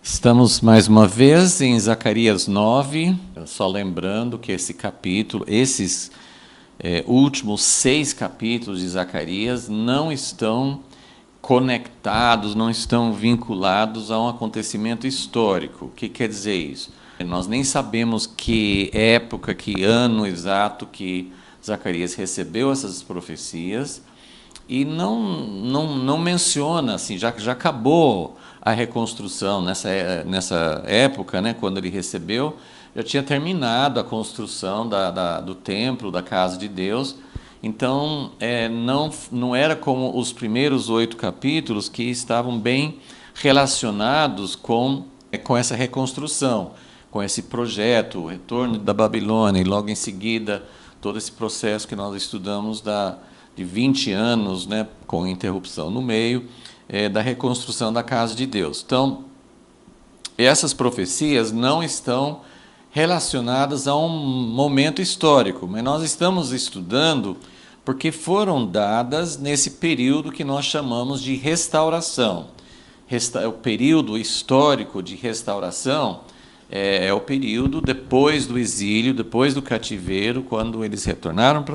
Estamos mais uma vez em Zacarias 9, só lembrando que esses últimos 6 capítulos de Zacarias não estão conectados, não estão vinculados a um acontecimento histórico. O que quer dizer isso? Nós nem sabemos que época, que ano exato que Zacarias recebeu essas profecias e não menciona, assim, já acabou a reconstrução nessa época, né, quando ele recebeu, já tinha terminado a construção do templo, da casa de Deus. Então, não era como os primeiros 8 capítulos que estavam bem relacionados com essa reconstrução, com esse projeto, o retorno da Babilônia, e logo em seguida todo esse processo que nós estudamos de 20 anos, né, com interrupção no meio, da reconstrução da casa de Deus. Então, essas profecias não estão relacionadas a um momento histórico, mas nós estamos estudando porque foram dadas nesse período que nós chamamos de restauração. O período histórico de restauração é o período depois do exílio, depois do cativeiro, quando eles retornaram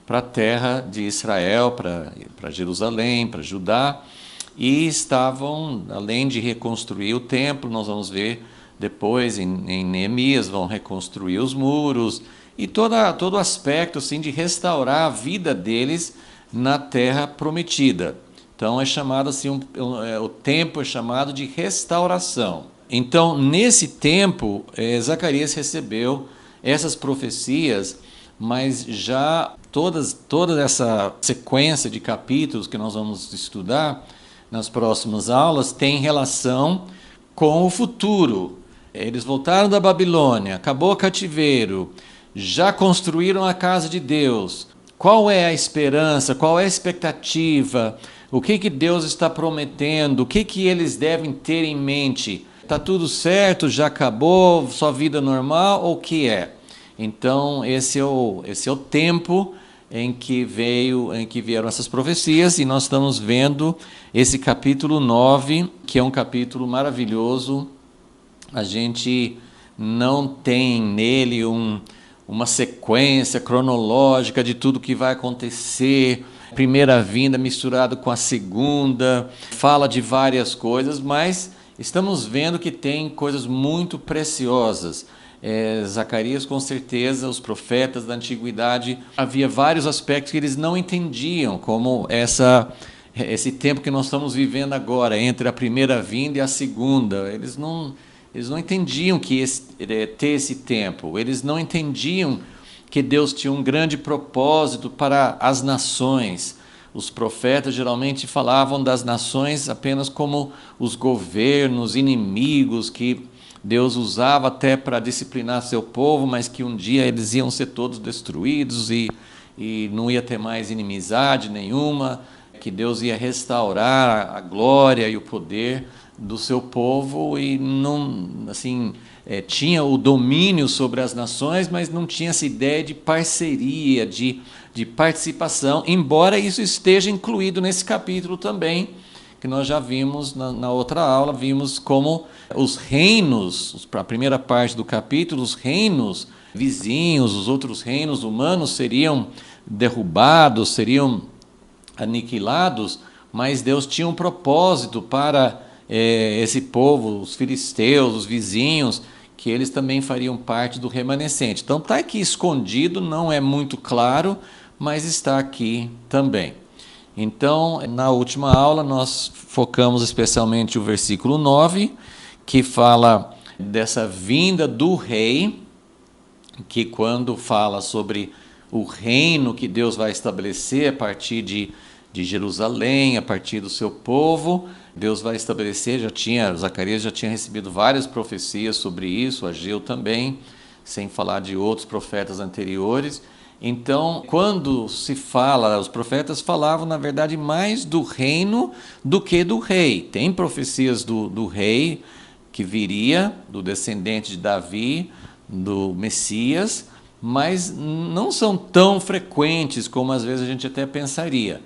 para a terra de Israel, para Jerusalém, para Judá, e estavam, além de reconstruir o templo, nós vamos ver depois em Neemias, vão reconstruir os muros, e todo o aspecto assim, de restaurar a vida deles na terra prometida. Então é chamado assim, o tempo é chamado de restauração. Então, nesse tempo, Zacarias recebeu essas profecias, mas já toda essa sequência de capítulos que nós vamos estudar nas próximas aulas tem relação com o futuro. Eles voltaram da Babilônia, acabou o cativeiro, já construíram a casa de Deus. Qual é a esperança? Qual é a expectativa? O que Deus está prometendo? O que eles devem ter em mente? Está tudo certo? Já acabou? Só vida normal? Ou o que é? Então, esse é o tempo em que vieram essas profecias, e nós estamos vendo esse capítulo 9, que é um capítulo maravilhoso. A gente não tem nele uma sequência cronológica de tudo que vai acontecer, primeira vinda misturado com a segunda, fala de várias coisas, mas estamos vendo que tem coisas muito preciosas. Zacarias, com certeza, os profetas da antiguidade, havia vários aspectos que eles não entendiam, como esse tempo que nós estamos vivendo agora, entre a primeira vinda e a segunda. Eles não entendiam ter esse tempo, eles não entendiam que Deus tinha um grande propósito para as nações. Os profetas geralmente falavam das nações apenas como os governos inimigos que Deus usava até para disciplinar seu povo, mas que um dia eles iam ser todos destruídos e não ia ter mais inimizade nenhuma, que Deus ia restaurar a glória e o poder do seu povo e não, assim, tinha o domínio sobre as nações, mas não tinha essa ideia de parceria, de participação, embora isso esteja incluído nesse capítulo também, que nós já vimos na outra aula, vimos como os reinos, para a primeira parte do capítulo, os reinos vizinhos, os outros reinos humanos seriam derrubados, seriam aniquilados, mas Deus tinha um propósito para esse povo, os filisteus, os vizinhos, que eles também fariam parte do remanescente. Então está aqui escondido, não é muito claro, mas está aqui também. Então, na última aula, nós focamos especialmente o versículo 9, que fala dessa vinda do rei, que quando fala sobre o reino que Deus vai estabelecer a partir de Jerusalém, a partir do seu povo, Deus vai estabelecer, Zacarias já tinha recebido várias profecias sobre isso, Ageu também, sem falar de outros profetas anteriores. Então, quando se fala, os profetas falavam, na verdade, mais do reino do que do rei. Tem profecias do rei que viria, do descendente de Davi, do Messias, mas não são tão frequentes como às vezes a gente até pensaria.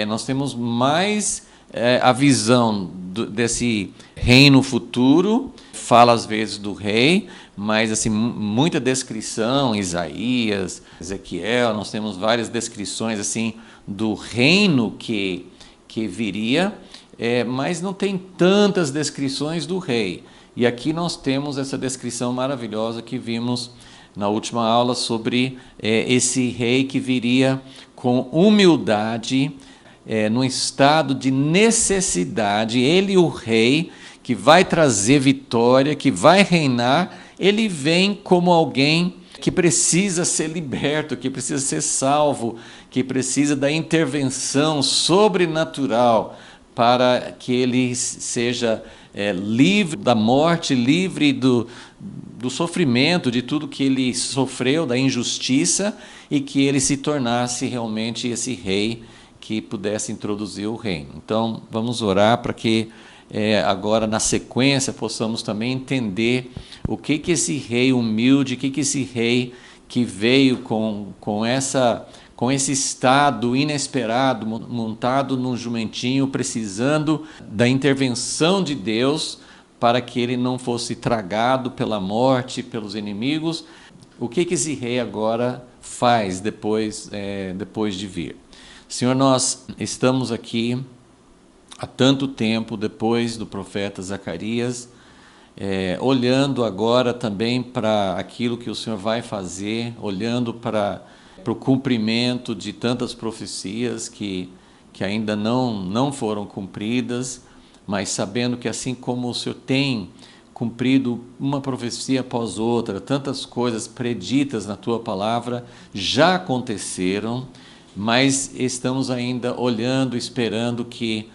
Nós temos mais a visão desse reino futuro, fala às vezes do rei, mas assim, muita descrição, Isaías, Ezequiel, nós temos várias descrições assim do reino que viria, mas não tem tantas descrições do rei. E aqui nós temos essa descrição maravilhosa que vimos na última aula sobre esse rei que viria com humildade, num estado de necessidade. Ele, o rei, que vai trazer vitória, que vai reinar, ele vem como alguém que precisa ser liberto, que precisa ser salvo, que precisa da intervenção sobrenatural para que ele seja livre da morte, livre do sofrimento, de tudo que ele sofreu, da injustiça, e que ele se tornasse realmente esse rei que pudesse introduzir o reino. Então, vamos orar para que agora, na sequência, possamos também entender o que esse rei humilde, o que esse rei que veio com esse estado inesperado, montado num jumentinho, precisando da intervenção de Deus para que ele não fosse tragado pela morte, pelos inimigos. O que esse rei agora faz depois de vir? Senhor, nós estamos aqui há tanto tempo depois do profeta Zacarias, olhando agora também para aquilo que o Senhor vai fazer, olhando para o cumprimento de tantas profecias que ainda não foram cumpridas, mas sabendo que assim como o Senhor tem cumprido uma profecia após outra, tantas coisas preditas na Tua palavra já aconteceram, mas estamos ainda olhando, esperando que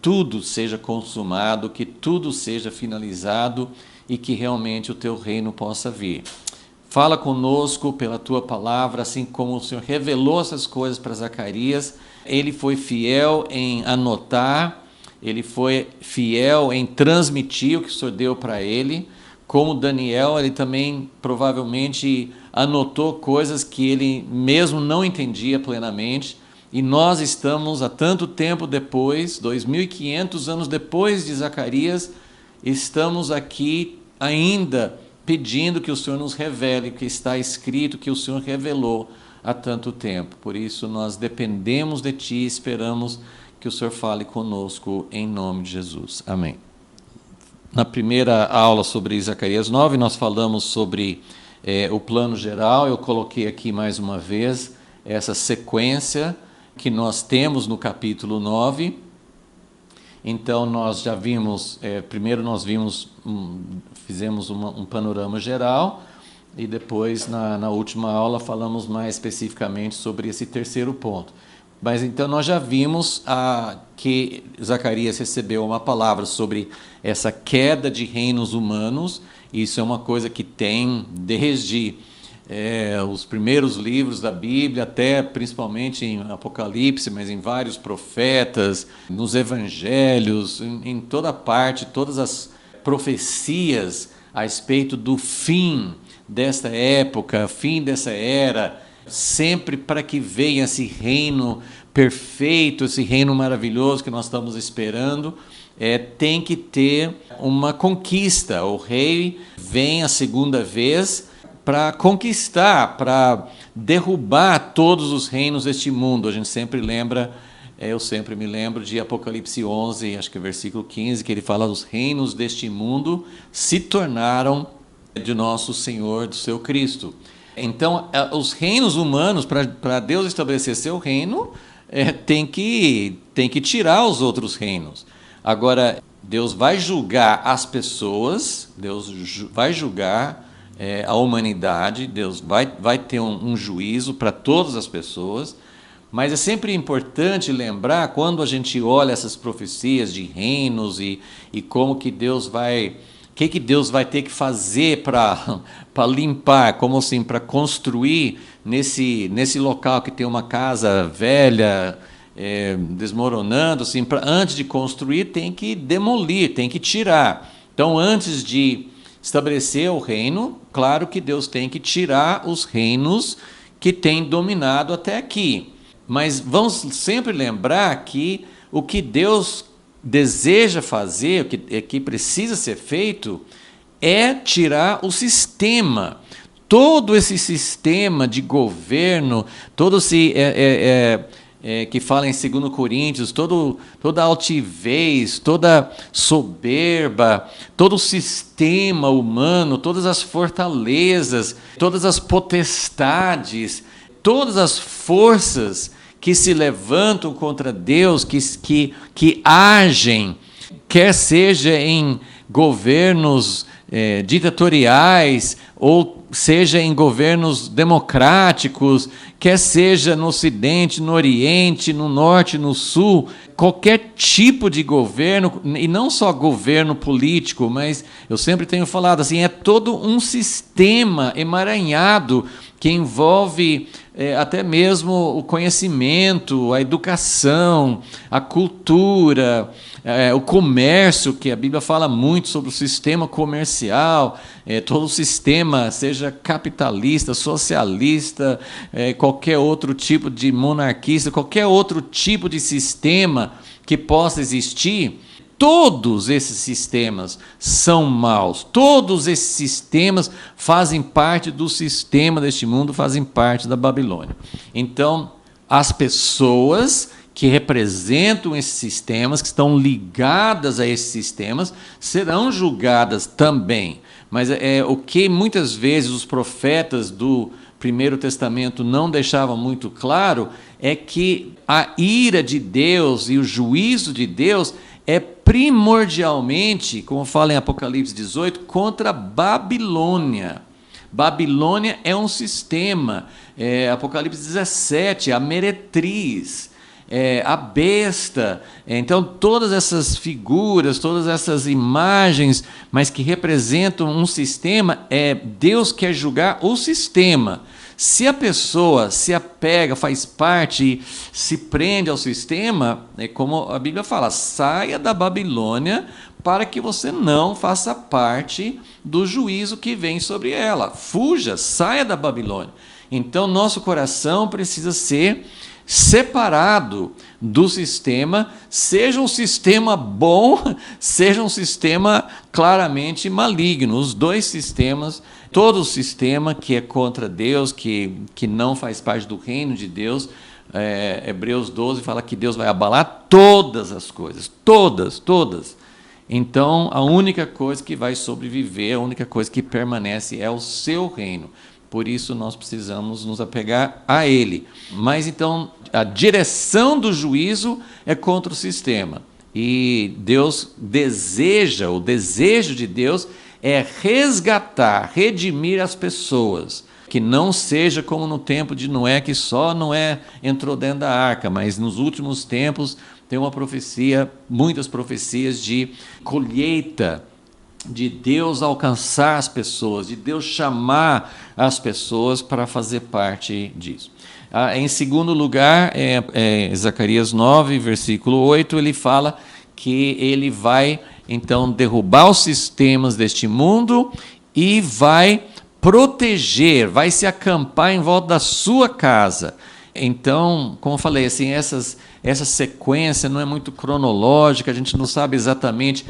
tudo seja consumado, que tudo seja finalizado e que realmente o Teu reino possa vir. Fala conosco pela Tua palavra, assim como o Senhor revelou essas coisas para Zacarias. Ele foi fiel em anotar, ele foi fiel em transmitir o que o Senhor deu para ele. Como Daniel, ele também provavelmente anotou coisas que ele mesmo não entendia plenamente. E nós estamos, há tanto tempo depois, 2.500 anos depois de Zacarias, estamos aqui ainda pedindo que o Senhor nos revele o que está escrito, que o Senhor revelou há tanto tempo. Por isso nós dependemos de Ti e esperamos que o Senhor fale conosco em nome de Jesus. Amém. Na primeira aula sobre Zacarias 9, nós falamos sobre o plano geral. Eu coloquei aqui mais uma vez essa sequência que nós temos no capítulo 9. Então, nós já vimos, primeiro nós fizemos um panorama geral, e depois, na última aula, falamos mais especificamente sobre esse terceiro ponto. Mas então nós já vimos que Zacarias recebeu uma palavra sobre essa queda de reinos humanos. Isso é uma coisa que tem desde os primeiros livros da Bíblia, até principalmente em Apocalipse, mas em vários profetas, nos evangelhos, em toda parte, todas as profecias a respeito do fim desta época, fim dessa era, sempre para que venha esse reino perfeito, esse reino maravilhoso que nós estamos esperando, tem que ter uma conquista. O rei vem a segunda vez para conquistar, para derrubar todos os reinos deste mundo. A gente sempre lembra, eu sempre me lembro de Apocalipse 11, acho que é versículo 15, que ele fala: os reinos deste mundo se tornaram de nosso Senhor, do seu Cristo. Então, os reinos humanos, para Deus estabelecer seu reino, tem que tirar os outros reinos. Agora, Deus vai julgar as pessoas, Deus vai julgar a humanidade, Deus vai ter um juízo para todas as pessoas, mas é sempre importante lembrar, quando a gente olha essas profecias de reinos e como que Deus vai... O que Deus vai ter que fazer para limpar, como assim, para construir nesse local que tem uma casa velha, desmoronando, assim, antes de construir tem que demolir, tem que tirar. Então, antes de estabelecer o reino, claro que Deus tem que tirar os reinos que têm dominado até aqui. Mas vamos sempre lembrar que o que Deus deseja fazer, o que precisa ser feito, é tirar o sistema. Todo esse sistema de governo, todo esse que fala em 2 Coríntios, toda altivez, toda soberba, todo o sistema humano, todas as fortalezas, todas as potestades, todas as forças que se levantam contra Deus, que agem, quer seja em governos ditatoriais, ou seja em governos democráticos, quer seja no Ocidente, no Oriente, no Norte, no Sul, qualquer tipo de governo, e não só governo político, mas eu sempre tenho falado assim, é todo um sistema emaranhado que envolve até mesmo o conhecimento, a educação, a cultura, o comércio, que a Bíblia fala muito sobre o sistema comercial, todo o sistema, seja capitalista, socialista, qualquer outro tipo de monarquista, qualquer outro tipo de sistema que possa existir. Todos esses sistemas são maus, todos esses sistemas fazem parte do sistema deste mundo, fazem parte da Babilônia. Então, as pessoas que representam esses sistemas, que estão ligadas a esses sistemas, serão julgadas também. Mas o que muitas vezes os profetas do Primeiro Testamento não deixavam muito claro é que a ira de Deus e o juízo de Deus é primordialmente, como fala em Apocalipse 18, contra Babilônia. Babilônia é um sistema. Apocalipse 17, a meretriz, a besta. Então, todas essas figuras, todas essas imagens, mas que representam um sistema, Deus quer julgar o sistema. Se a pessoa se apega, faz parte, se prende ao sistema, é como a Bíblia fala, saia da Babilônia para que você não faça parte do juízo que vem sobre ela. Fuja, saia da Babilônia. Então, nosso coração precisa ser separado do sistema, seja um sistema bom, seja um sistema claramente maligno. Os dois sistemas, todo o sistema que é contra Deus, que não faz parte do reino de Deus, Hebreus 12 fala que Deus vai abalar todas as coisas, todas. Então, a única coisa que vai sobreviver, a única coisa que permanece é o seu reino. Por isso, nós precisamos nos apegar a ele. Mas, então, a direção do juízo é contra o sistema. E Deus deseja, o desejo de Deus é resgatar, redimir as pessoas. Que não seja como no tempo de Noé, que só Noé entrou dentro da arca, mas nos últimos tempos tem uma profecia, muitas profecias de colheita, de Deus alcançar as pessoas, de Deus chamar as pessoas para fazer parte disso. Em segundo lugar, Zacarias 9, versículo 8, ele fala que ele vai, então, derrubar os sistemas deste mundo e vai proteger, vai se acampar em volta da sua casa. Então, como eu falei, assim, essa sequência não é muito cronológica, a gente não sabe exatamente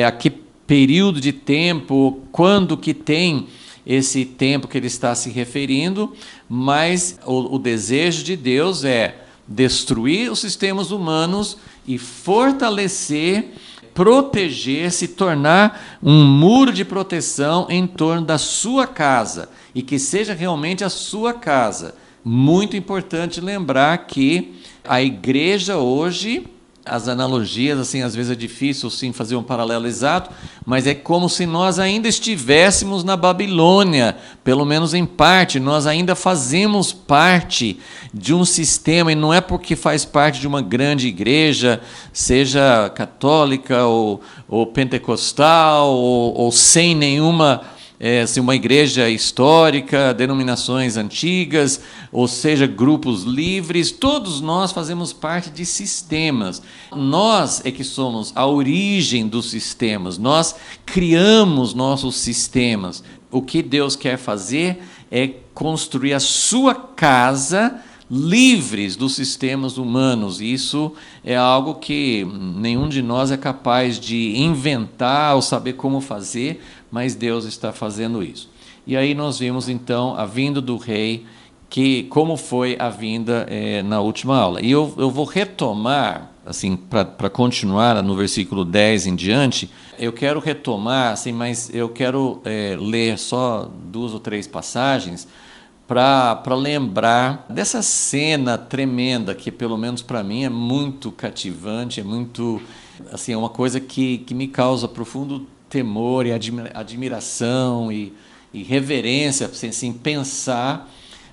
a que período de tempo, quando que tem esse tempo que ele está se referindo, mas o desejo de Deus é destruir os sistemas humanos e fortalecer, proteger, se tornar um muro de proteção em torno da sua casa, e que seja realmente a sua casa. Muito importante lembrar que a igreja hoje, as analogias, assim, às vezes é difícil sim fazer um paralelo exato, mas é como se nós ainda estivéssemos na Babilônia, pelo menos em parte, nós ainda fazemos parte de um sistema, e não é porque faz parte de uma grande igreja, seja católica ou pentecostal, ou sem nenhuma... se uma igreja histórica, denominações antigas, ou seja, grupos livres, todos nós fazemos parte de sistemas. Nós é que somos a origem dos sistemas, nós criamos nossos sistemas. O que Deus quer fazer é construir a sua casa livres dos sistemas humanos. Isso é algo que nenhum de nós é capaz de inventar ou saber como fazer, mas Deus está fazendo isso. E aí nós vimos então a vinda do rei, que como foi a vinda na última aula. E eu vou retomar, assim, para continuar no versículo 10 em diante, eu quero retomar, assim, mas eu quero ler só 2 ou 3 passagens para lembrar dessa cena tremenda, que pelo menos para mim é muito cativante, é muito, assim, é uma coisa que me causa profundo temor e admiração e reverência, assim, pensar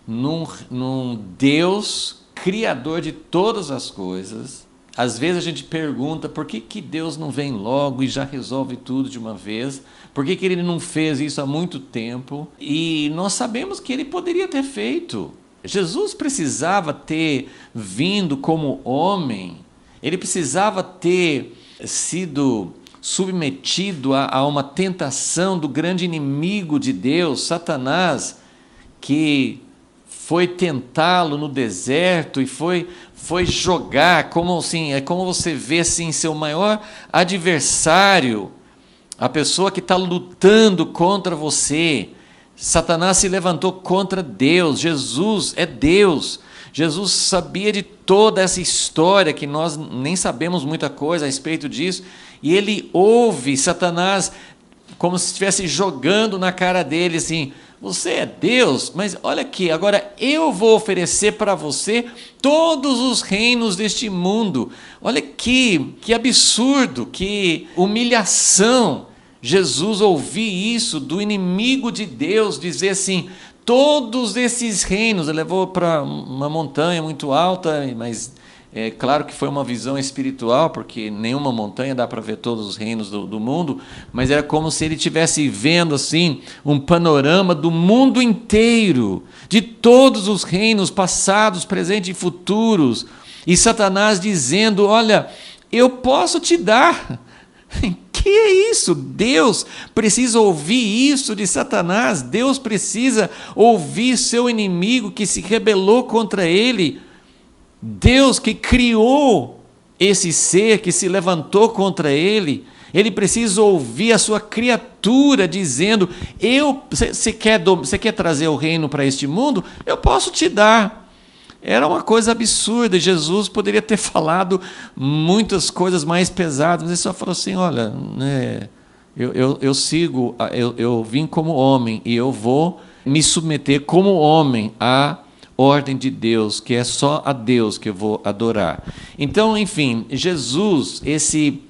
num Deus criador de todas as coisas. Às vezes a gente pergunta por que Deus não vem logo e já resolve tudo de uma vez, por que Ele não fez isso há muito tempo, e nós sabemos que Ele poderia ter feito. Jesus precisava ter vindo como homem, Ele precisava ter sido submetido a uma tentação do grande inimigo de Deus, Satanás, que foi tentá-lo no deserto e foi jogar, como assim, é como você vê assim, seu maior adversário, a pessoa que está lutando contra você. Satanás se levantou contra Deus. Jesus é Deus. Jesus sabia de toda essa história, que nós nem sabemos muita coisa a respeito disso, e ele ouve Satanás como se estivesse jogando na cara dele assim: você é Deus, mas olha aqui, agora eu vou oferecer para você todos os reinos deste mundo. Olha que absurdo, que humilhação. Jesus ouvir isso do inimigo de Deus, dizer assim: todos esses reinos. Ele levou para uma montanha muito alta, mas é claro que foi uma visão espiritual, porque nenhuma montanha dá para ver todos os reinos do mundo, mas era como se ele estivesse vendo assim um panorama do mundo inteiro, de todos os reinos passados, presentes e futuros, e Satanás dizendo: olha, eu posso te dar. Que é isso? Deus precisa ouvir isso de Satanás. Deus precisa ouvir seu inimigo que se rebelou contra ele. Deus que criou esse ser que se levantou contra ele, ele precisa ouvir a sua criatura dizendo: você quer trazer o reino para este mundo? Eu posso te dar. Era uma coisa absurda. Jesus poderia ter falado muitas coisas mais pesadas, mas ele só falou assim: olha, eu vim como homem e eu vou me submeter como homem à ordem de Deus, que é só a Deus que eu vou adorar. Então, enfim, Jesus, esse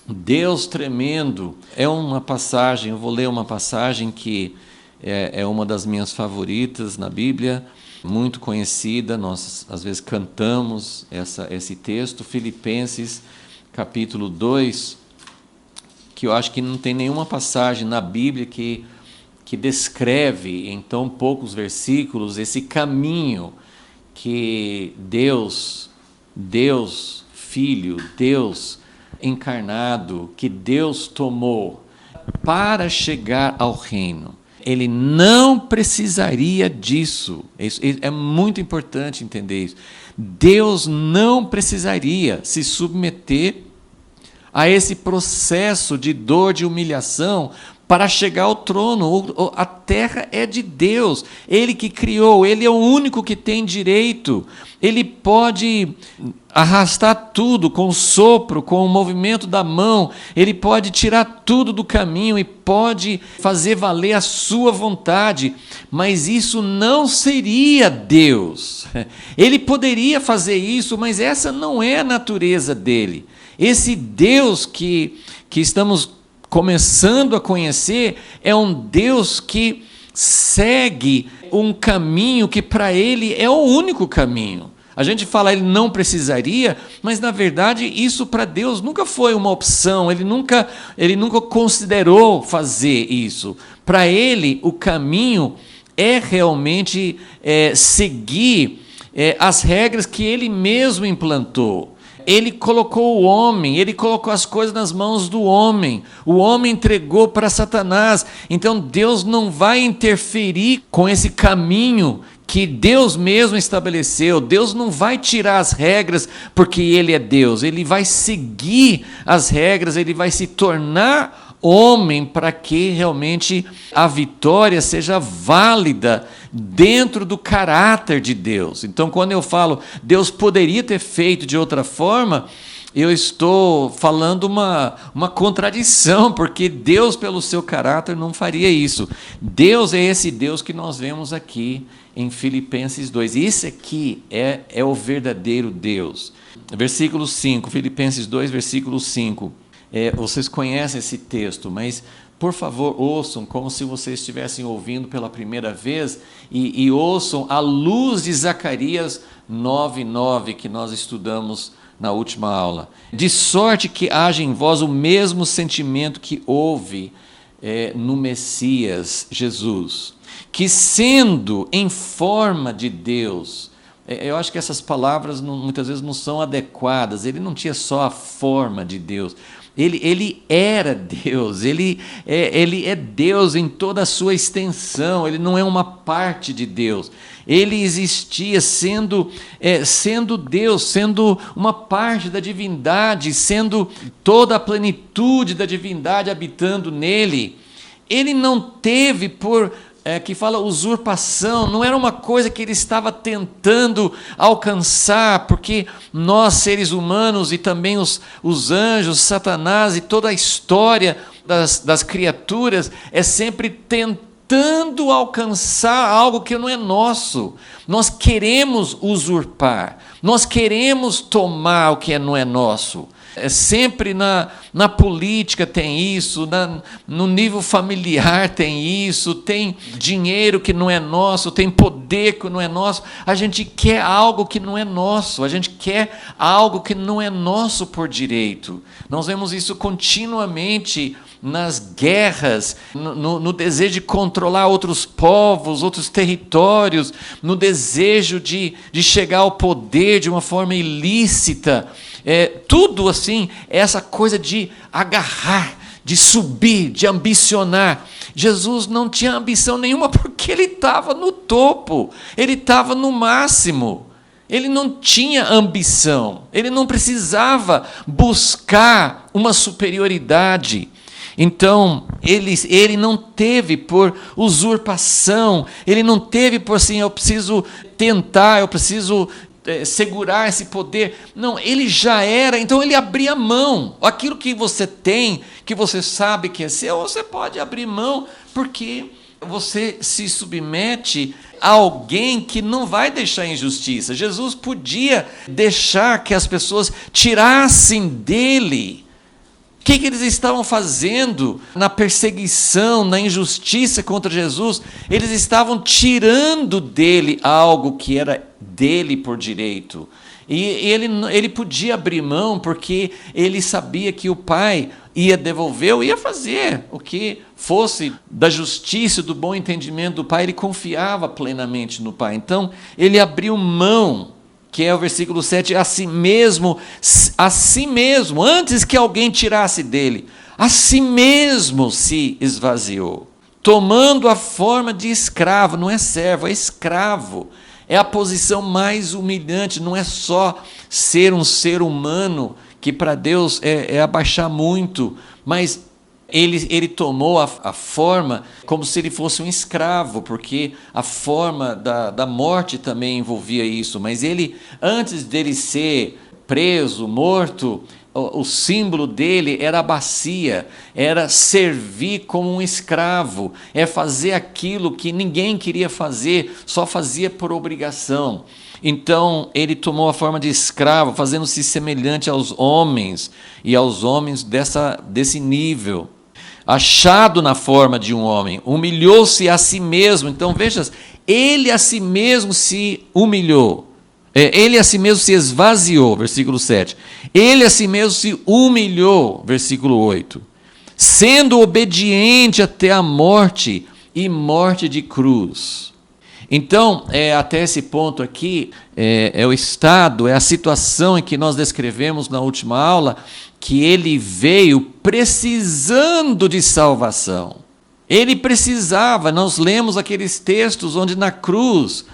Deus tremendo, é uma passagem, eu vou ler uma passagem que é uma das minhas favoritas na Bíblia, muito conhecida, nós às vezes cantamos esse texto, Filipenses capítulo 2, que eu acho que não tem nenhuma passagem na Bíblia que descreve em tão poucos versículos esse caminho que Deus Filho, Deus encarnado, que Deus tomou para chegar ao reino. Ele não precisaria disso. Isso é muito importante entender isso. Deus não precisaria se submeter a esse processo de dor, de humilhação, para chegar ao trono. A terra é de Deus, Ele que criou, Ele é o único que tem direito. Ele pode arrastar tudo com o sopro, com o movimento da mão, Ele pode tirar tudo do caminho e pode fazer valer a sua vontade, mas isso não seria Deus. Ele poderia fazer isso, mas essa não é a natureza dele. Esse Deus que estamos começando a conhecer é um Deus que segue um caminho que para ele é o único caminho. A gente fala ele não precisaria, mas na verdade isso para Deus nunca foi uma opção, ele nunca considerou fazer isso. Para ele o caminho é realmente seguir as regras que ele mesmo implantou. Ele colocou o homem, ele colocou as coisas nas mãos do homem. O homem entregou para Satanás. Então Deus não vai interferir com esse caminho que Deus mesmo estabeleceu. Deus não vai tirar as regras porque Ele é Deus. Ele vai seguir as regras, Ele vai se tornar homem para que realmente a vitória seja válida dentro do caráter de Deus. Então, quando eu falo Deus poderia ter feito de outra forma, eu estou falando uma contradição, porque Deus, pelo seu caráter, não faria isso. Deus é esse Deus que nós vemos aqui em Filipenses 2. Esse aqui é o verdadeiro Deus. Versículo 5, Filipenses 2, versículo 5. Vocês conhecem esse texto, mas, por favor, ouçam como se vocês estivessem ouvindo pela primeira vez e ouçam à luz de Zacarias 9:9, que nós estudamos na última aula. De sorte que haja em vós o mesmo sentimento que houve no Messias Jesus, que sendo em forma de Deus, eu acho que essas palavras muitas vezes não são adequadas. Ele não tinha só a forma de Deus, ele era Deus, ele é Deus em toda a sua extensão, ele não é uma parte de Deus. Ele existia sendo Deus, sendo uma parte da divindade, sendo toda a plenitude da divindade habitando nele. Ele não teve que fala usurpação, não era uma coisa que ele estava tentando alcançar, porque nós, seres humanos, e também os anjos, Satanás e toda a história das criaturas, é sempre tentando alcançar algo que não é nosso. Nós queremos usurpar, nós queremos tomar o que não é nosso. Sempre na política tem isso, no nível familiar tem isso, tem dinheiro que não é nosso, tem poder que não é nosso. A gente quer algo que não é nosso, a gente quer algo que não é nosso por direito. Nós vemos isso continuamente nas guerras, no desejo de controlar outros povos, outros territórios, no desejo de chegar ao poder de uma forma ilícita. Tudo assim, essa coisa de agarrar, de subir, de ambicionar. Jesus não tinha ambição nenhuma porque ele estava no topo, ele estava no máximo. Ele não tinha ambição, ele não precisava buscar uma superioridade. Então, ele não teve por usurpação, ele não teve por assim, eu preciso tentar, eu preciso segurar esse poder. Não, ele já era, então ele abria mão. Aquilo que você tem, que você sabe que é seu, você pode abrir mão, porque você se submete a alguém que não vai deixar injustiça. Jesus podia deixar que as pessoas tirassem dele. O que eles estavam fazendo na perseguição, na injustiça contra Jesus? Eles estavam tirando dele algo que era dele por direito. E ele podia abrir mão porque ele sabia que o Pai ia devolver, ou ia fazer o que fosse da justiça, do bom entendimento do Pai. Ele confiava plenamente no Pai. Então, ele abriu mão, que é o versículo 7, a si mesmo, antes que alguém tirasse dele, a si mesmo se esvaziou, tomando a forma de escravo. Não é servo, é escravo. É a posição mais humilhante, não é só ser um ser humano, que para Deus é abaixar muito, mas ele tomou a forma como se ele fosse um escravo, porque a forma da morte também envolvia isso. Mas ele, antes dele ser preso, morto, o símbolo dele era a bacia, era servir como um escravo, é fazer aquilo que ninguém queria fazer, só fazia por obrigação. Então, ele tomou a forma de escravo, fazendo-se semelhante aos homens, e aos homens desse nível. Achado na forma de um homem, humilhou-se a si mesmo. Então, veja, ele a si mesmo se humilhou. Ele a si mesmo se esvaziou, versículo 7. Ele a si mesmo se humilhou, versículo 8. Sendo obediente até a morte, e morte de cruz. Então, até esse ponto aqui, é o estado, é a situação em que nós descrevemos na última aula, que ele veio precisando de salvação. Ele precisava, nós lemos aqueles textos onde na cruz,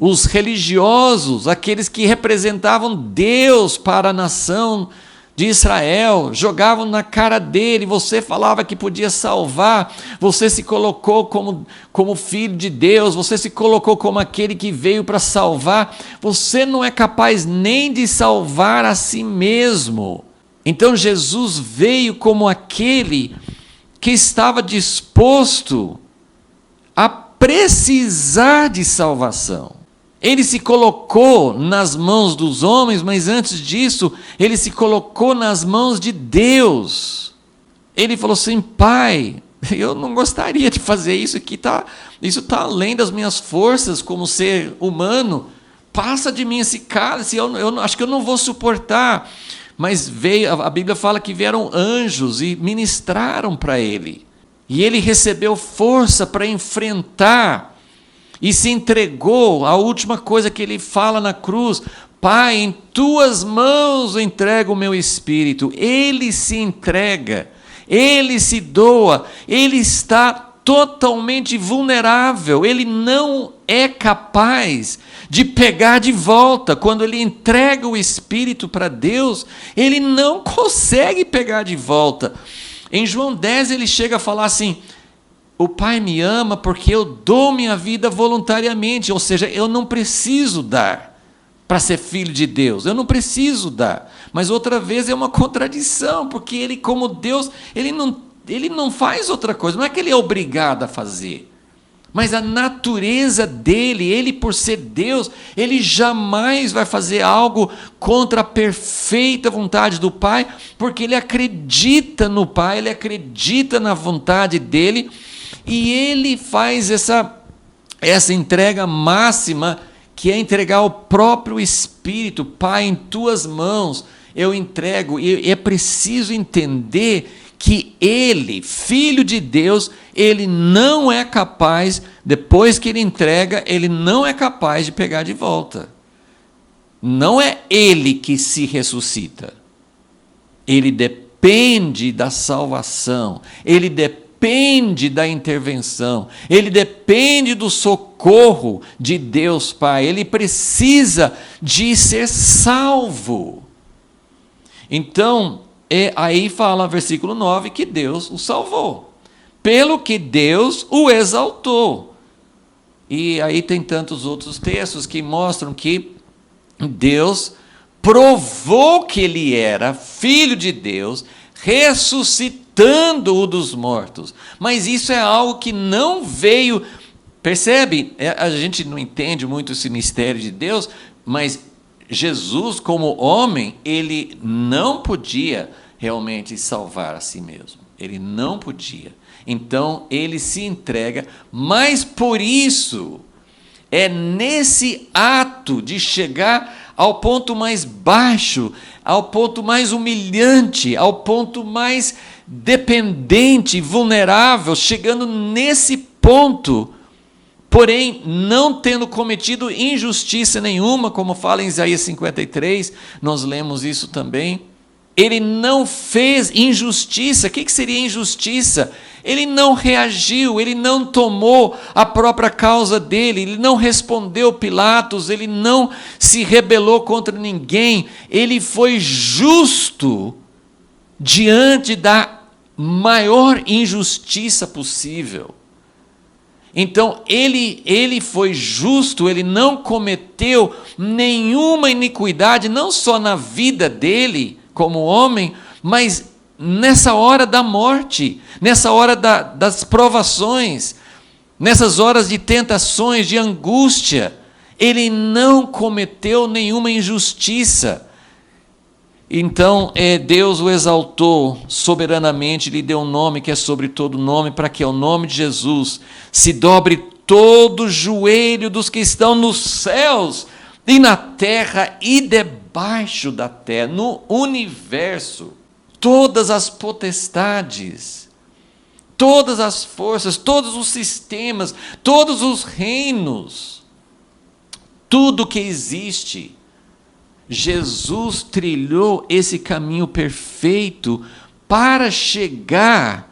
Os religiosos, aqueles que representavam Deus para a nação de Israel, jogavam na cara dele. Você falava que podia salvar, você se colocou como filho de Deus, você se colocou como aquele que veio para salvar. Você não é capaz nem de salvar a si mesmo. Então Jesus veio como aquele que estava disposto a precisar de salvação. Ele se colocou nas mãos dos homens, mas antes disso, ele se colocou nas mãos de Deus. Ele falou assim: Pai, eu não gostaria de fazer isso aqui, isso está além das minhas forças como ser humano. Passa de mim esse cálice, eu acho que eu não vou suportar. Mas a Bíblia fala que vieram anjos e ministraram para ele. E ele recebeu força para enfrentar e se entregou. A última coisa que ele fala na cruz: Pai, em tuas mãos eu entrego o meu espírito. Ele se entrega, ele se doa, ele está totalmente vulnerável, ele não é capaz de pegar de volta. Quando ele entrega o espírito para Deus, ele não consegue pegar de volta. Em João 10 ele chega a falar assim: o Pai me ama porque eu dou minha vida voluntariamente, ou seja, eu não preciso dar para ser filho de Deus, eu não preciso dar. Mas outra vez é uma contradição, porque ele, como Deus, ele não faz outra coisa, não é que ele é obrigado a fazer, mas a natureza dele, ele por ser Deus, ele jamais vai fazer algo contra a perfeita vontade do Pai, porque ele acredita no Pai, ele acredita na vontade dele, e ele faz essa entrega máxima, que é entregar o próprio Espírito. Pai, em tuas mãos eu entrego. E é preciso entender que ele, filho de Deus, ele não é capaz, depois que ele entrega, ele não é capaz de pegar de volta. Não é ele que se ressuscita. Ele depende da salvação, ele depende da intervenção, ele depende do socorro de Deus Pai, ele precisa de ser salvo. Então, aí fala, versículo 9, que Deus o salvou, pelo que Deus o exaltou. E aí tem tantos outros textos que mostram que Deus provou que ele era filho de Deus, ressuscitando-o dos mortos. Mas isso é algo que não veio, percebe? A gente não entende muito esse mistério de Deus, mas Jesus, como homem, ele não podia realmente salvar a si mesmo. Ele não podia. Então, ele se entrega, mas por isso, é nesse ato de chegar ao ponto mais baixo, ao ponto mais humilhante, ao ponto mais dependente, vulnerável, chegando nesse ponto, porém não tendo cometido injustiça nenhuma, como fala em Isaías 53, nós lemos isso também. Ele não fez injustiça. O que seria injustiça? Ele não reagiu, ele não tomou a própria causa dele, ele não respondeu Pilatos, ele não se rebelou contra ninguém, ele foi justo diante da maior injustiça possível. Então, ele foi justo, ele não cometeu nenhuma iniquidade, não só na vida dele, como homem, mas nessa hora da morte, nessa hora das provações, nessas horas de tentações, de angústia, ele não cometeu nenhuma injustiça. Então, Deus o exaltou soberanamente, lhe deu um nome que é sobre todo nome, para que ao nome de Jesus se dobre todo o joelho dos que estão nos céus e na terra e debaixo da terra, no universo, todas as potestades, todas as forças, todos os sistemas, todos os reinos, tudo que existe. Jesus trilhou esse caminho perfeito para chegar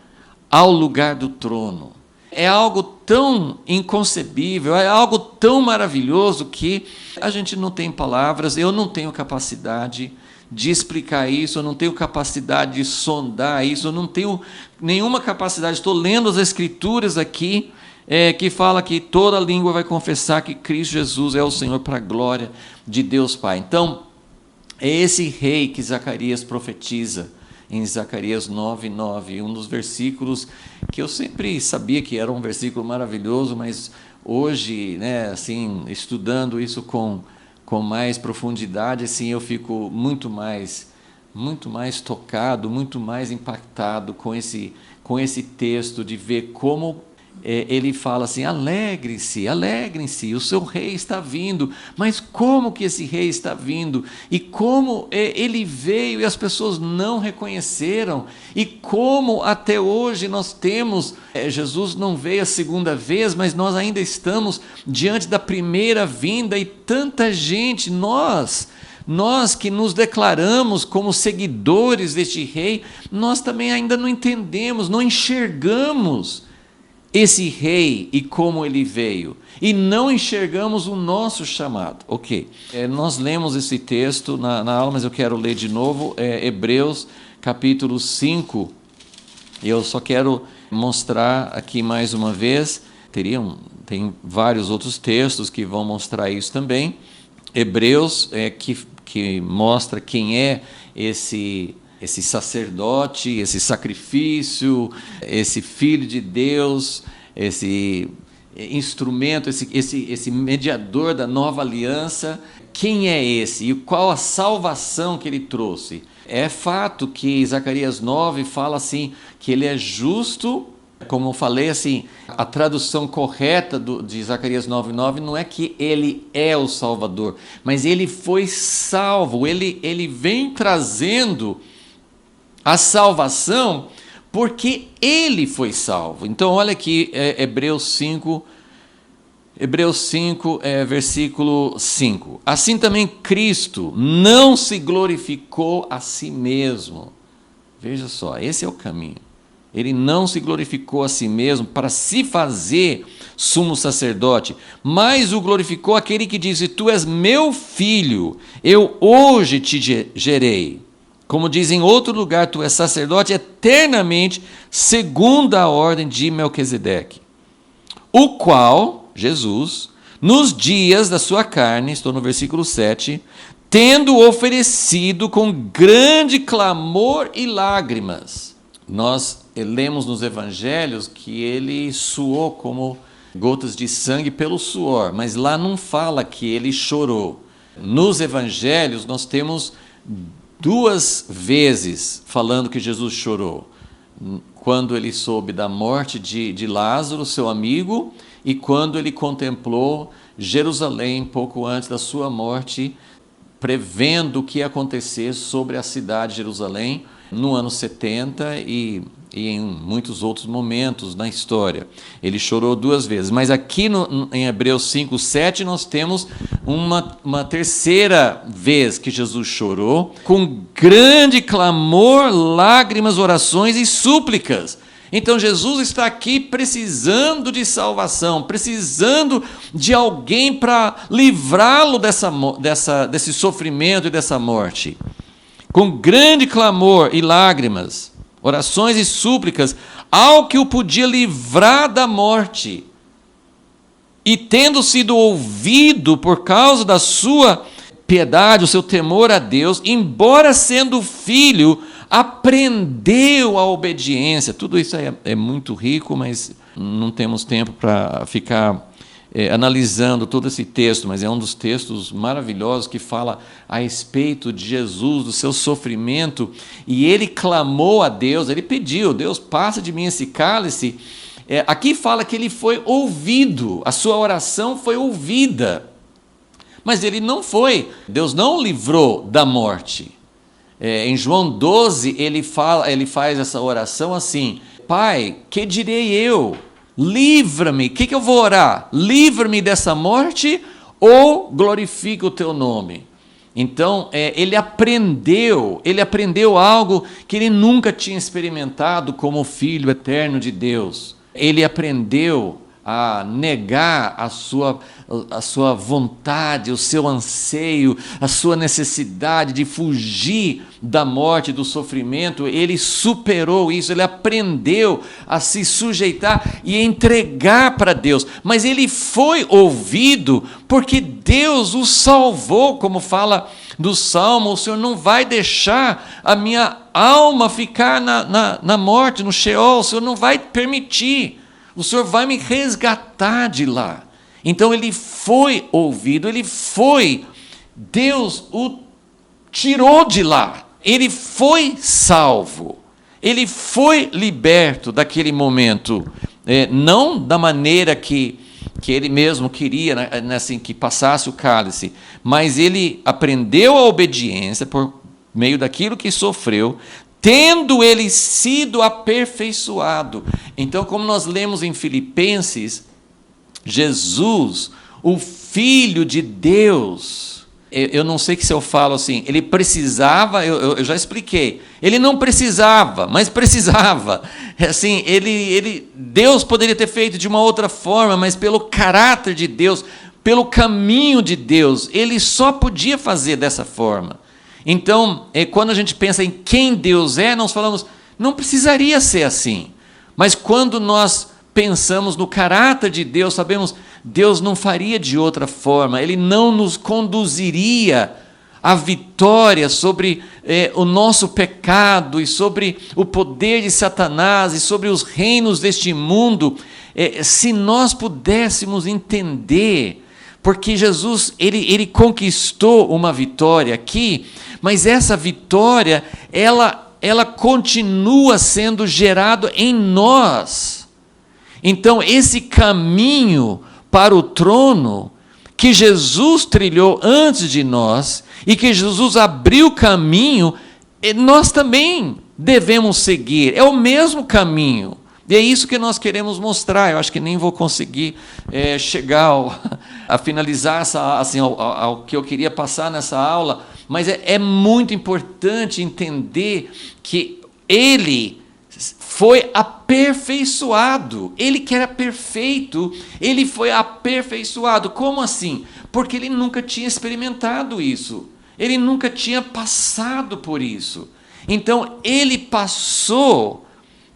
ao lugar do trono. É algo tão inconcebível, é algo tão maravilhoso que a gente não tem palavras, eu não tenho capacidade de explicar isso, eu não tenho capacidade de sondar isso, eu não tenho nenhuma capacidade. Estou lendo as Escrituras aqui, que fala que toda língua vai confessar que Cristo Jesus é o Senhor, para a glória de Deus Pai. Então, é esse rei que Zacarias profetiza em Zacarias 9:9, um dos versículos que eu sempre sabia que era um versículo maravilhoso, mas hoje, assim, estudando isso com mais profundidade, assim, eu fico muito mais tocado, muito mais impactado com esse texto, de ver como ele fala assim: alegrem-se, alegrem-se, o seu rei está vindo. Mas como que esse rei está vindo? E como ele veio e as pessoas não reconheceram? E como até hoje nós temos, Jesus não veio a segunda vez, mas nós ainda estamos diante da primeira vinda, e tanta gente, nós que nos declaramos como seguidores deste rei, nós também ainda não entendemos, não enxergamos esse rei e como ele veio, e não enxergamos o nosso chamado. Ok, nós lemos esse texto na aula, mas eu quero ler de novo, Hebreus capítulo 5, eu só quero mostrar aqui mais uma vez, tem vários outros textos que vão mostrar isso também. Hebreus, que mostra quem é esse sacerdote, esse sacrifício, esse Filho de Deus, esse instrumento, esse mediador da nova aliança. Quem é esse? E qual a salvação que ele trouxe? É fato que Zacarias 9 fala assim, que ele é justo. Como eu falei, assim, a tradução correta de Zacarias 9:9 não é que ele é o Salvador, mas ele foi salvo, ele vem trazendo a salvação porque ele foi salvo. Então olha aqui, Hebreus 5, versículo 5. Assim também Cristo não se glorificou a si mesmo. Veja só, esse é o caminho. Ele não se glorificou a si mesmo para se fazer sumo sacerdote, mas o glorificou aquele que disse: tu és meu filho, eu hoje te gerei. Como diz em outro lugar, tu és sacerdote eternamente, segundo a ordem de Melquisedeque, o qual, Jesus, nos dias da sua carne, estou no versículo 7, tendo oferecido com grande clamor e lágrimas. Nós lemos nos evangelhos que ele suou como gotas de sangue pelo suor, mas lá não fala que ele chorou. Nos evangelhos nós temos 2 vezes falando que Jesus chorou. Quando ele soube da morte de Lázaro, seu amigo, e quando ele contemplou Jerusalém pouco antes da sua morte, prevendo o que ia acontecer sobre a cidade de Jerusalém no ano 70 e em muitos outros momentos na história. Ele chorou 2 vezes. Mas aqui em Hebreus 5:7 nós temos uma terceira vez que Jesus chorou, com grande clamor, lágrimas, orações e súplicas. Então Jesus está aqui precisando de salvação, precisando de alguém para livrá-lo desse sofrimento e dessa morte. Com grande clamor e lágrimas, orações e súplicas, ao que o podia livrar da morte. E tendo sido ouvido por causa da sua piedade, o seu temor a Deus, embora sendo filho, aprendeu a obediência. Tudo isso é muito rico, mas não temos tempo para ficar analisando todo esse texto, mas é um dos textos maravilhosos que fala a respeito de Jesus, do seu sofrimento, e ele clamou a Deus, ele pediu: Deus, passa de mim esse cálice. Aqui fala que ele foi ouvido, a sua oração foi ouvida, mas ele não foi, Deus não o livrou da morte. Em João 12, ele faz essa oração assim: Pai, que direi eu? Livra-me. O que eu vou orar? Livra-me dessa morte ou glorifica o teu nome? Então, ele aprendeu algo que ele nunca tinha experimentado como filho eterno de Deus. ele aprendeu a negar a sua vontade, o seu anseio, a sua necessidade de fugir da morte, do sofrimento. Ele superou isso, ele aprendeu a se sujeitar e entregar para Deus. Mas ele foi ouvido porque Deus o salvou, como fala do Salmo: o Senhor não vai deixar a minha alma ficar na morte, no Sheol, o Senhor não vai permitir. O Senhor vai me resgatar de lá. Então ele foi ouvido, Deus o tirou de lá. Ele foi salvo. Ele foi liberto daquele momento. Não da maneira que ele mesmo queria, né, assim, que passasse o cálice. Mas ele aprendeu a obediência por meio daquilo que sofreu, tendo ele sido aperfeiçoado. Então, como nós lemos em Filipenses, Jesus, o Filho de Deus, eu não sei se eu falo assim, ele precisava, eu já expliquei, ele não precisava, mas precisava. Assim, Deus poderia ter feito de uma outra forma, mas pelo caráter de Deus, pelo caminho de Deus, ele só podia fazer dessa forma. Então, quando a gente pensa em quem Deus é, nós falamos, não precisaria ser assim. Mas quando nós pensamos no caráter de Deus, sabemos, Deus não faria de outra forma. Ele não nos conduziria à vitória sobre o nosso pecado e sobre o poder de Satanás e sobre os reinos deste mundo, se nós pudéssemos entender. Porque Jesus, ele conquistou uma vitória aqui, mas essa vitória, ela continua sendo gerada em nós. Então, esse caminho para o trono, que Jesus trilhou antes de nós, e que Jesus abriu caminho, nós também devemos seguir. É o mesmo caminho. E é isso que nós queremos mostrar. Eu acho que nem vou conseguir chegar a finalizar ao que eu queria passar nessa aula, mas é muito importante entender que ele foi aperfeiçoado. Ele que era perfeito, ele foi aperfeiçoado. Como assim? Porque ele nunca tinha experimentado isso. Ele nunca tinha passado por isso. Então, ele passou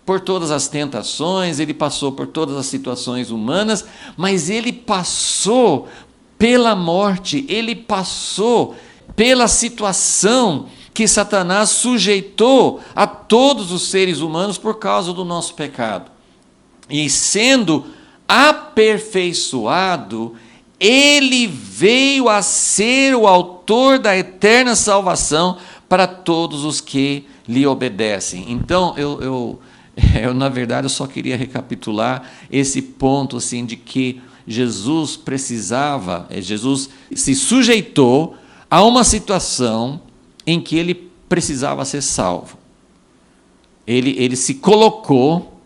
por todas as tentações, ele passou por todas as situações humanas, mas ele passou pela morte, ele passou pela situação que Satanás sujeitou a todos os seres humanos por causa do nosso pecado. E sendo aperfeiçoado, ele veio a ser o autor da eterna salvação para todos os que lhe obedecem. Então, eu na verdade, eu só queria recapitular esse ponto assim, de que Jesus se sujeitou a uma situação em que ele precisava ser salvo. Ele se colocou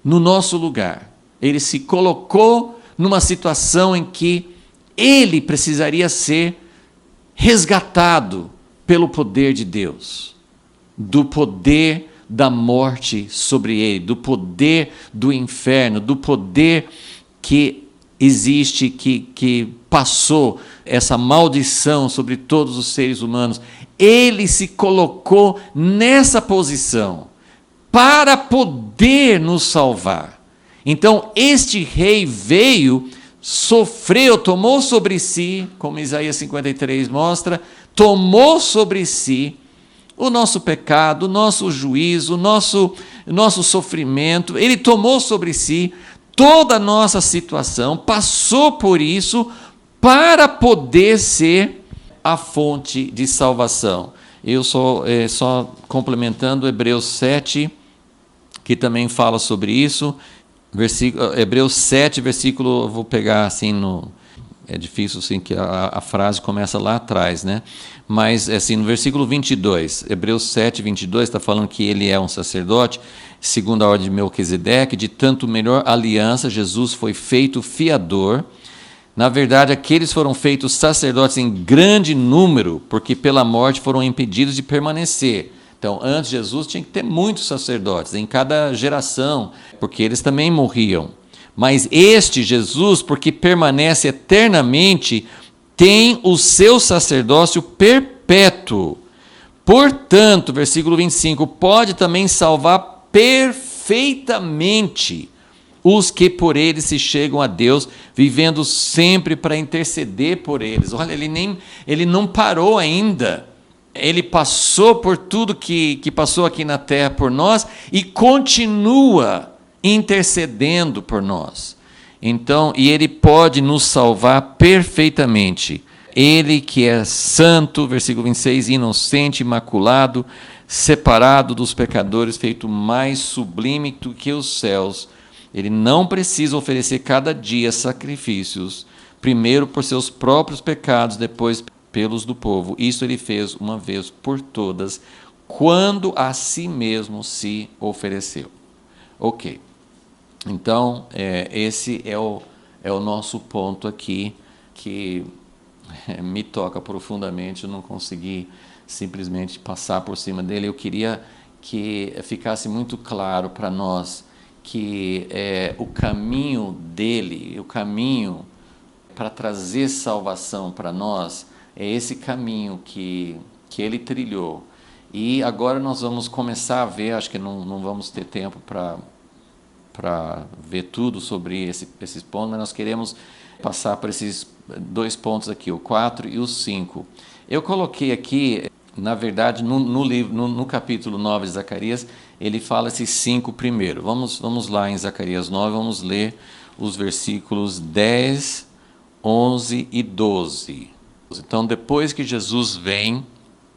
no nosso lugar. Ele se colocou numa situação em que ele precisaria ser resgatado pelo poder de Deus, do poder da morte sobre ele, do poder do inferno, do poder que existe, que passou essa maldição sobre todos os seres humanos. Ele se colocou nessa posição para poder nos salvar. Então, este rei veio, sofreu, tomou sobre si, como Isaías 53 mostra, tomou sobre si o nosso pecado, o nosso juízo, o nosso sofrimento. Ele tomou sobre si toda a nossa situação, passou por isso para poder ser a fonte de salvação. Eu só complementando Hebreus 7, que também fala sobre isso. Hebreus 7, versículo, eu vou pegar assim é difícil assim, que a frase começa lá atrás, né? Mas assim, no versículo 22, Hebreus 7, 22, está falando que ele é um sacerdote, segundo a ordem de Melquisedeque, de tanto melhor aliança, Jesus foi feito fiador. Na verdade, aqueles foram feitos sacerdotes em grande número, porque pela morte foram impedidos de permanecer. Então, antes de Jesus tinha que ter muitos sacerdotes em cada geração, porque eles também morriam. Mas este Jesus, porque permanece eternamente, tem o seu sacerdócio perpétuo. Portanto, versículo 25, pode também salvar perfeitamente os que por ele se chegam a Deus, vivendo sempre para interceder por eles. Olha, ele não parou ainda. Ele passou por tudo que passou aqui na terra por nós e continua intercedendo por nós. Então, e ele pode nos salvar perfeitamente. Ele que é santo, versículo 26, inocente, imaculado, separado dos pecadores, feito mais sublime do que os céus. Ele não precisa oferecer cada dia sacrifícios, primeiro por seus próprios pecados, depois pelos do povo. Isso ele fez uma vez por todas, quando a si mesmo se ofereceu. Ok. Então, esse é o nosso ponto aqui, que me toca profundamente. Eu não consegui simplesmente passar por cima dele. Eu queria que ficasse muito claro para nós que o caminho dele, o caminho para trazer salvação para nós, é esse caminho que ele trilhou. E agora nós vamos começar a ver, acho que não vamos ter tempo para ver tudo sobre esses pontos, mas nós queremos passar por esses 2 pontos aqui, o 4 e o 5. Eu coloquei aqui, na verdade, no capítulo 9 de Zacarias, ele fala esses 5 primeiro. Vamos lá em Zacarias 9, vamos ler os versículos 10, 11 e 12. Então, depois que Jesus vem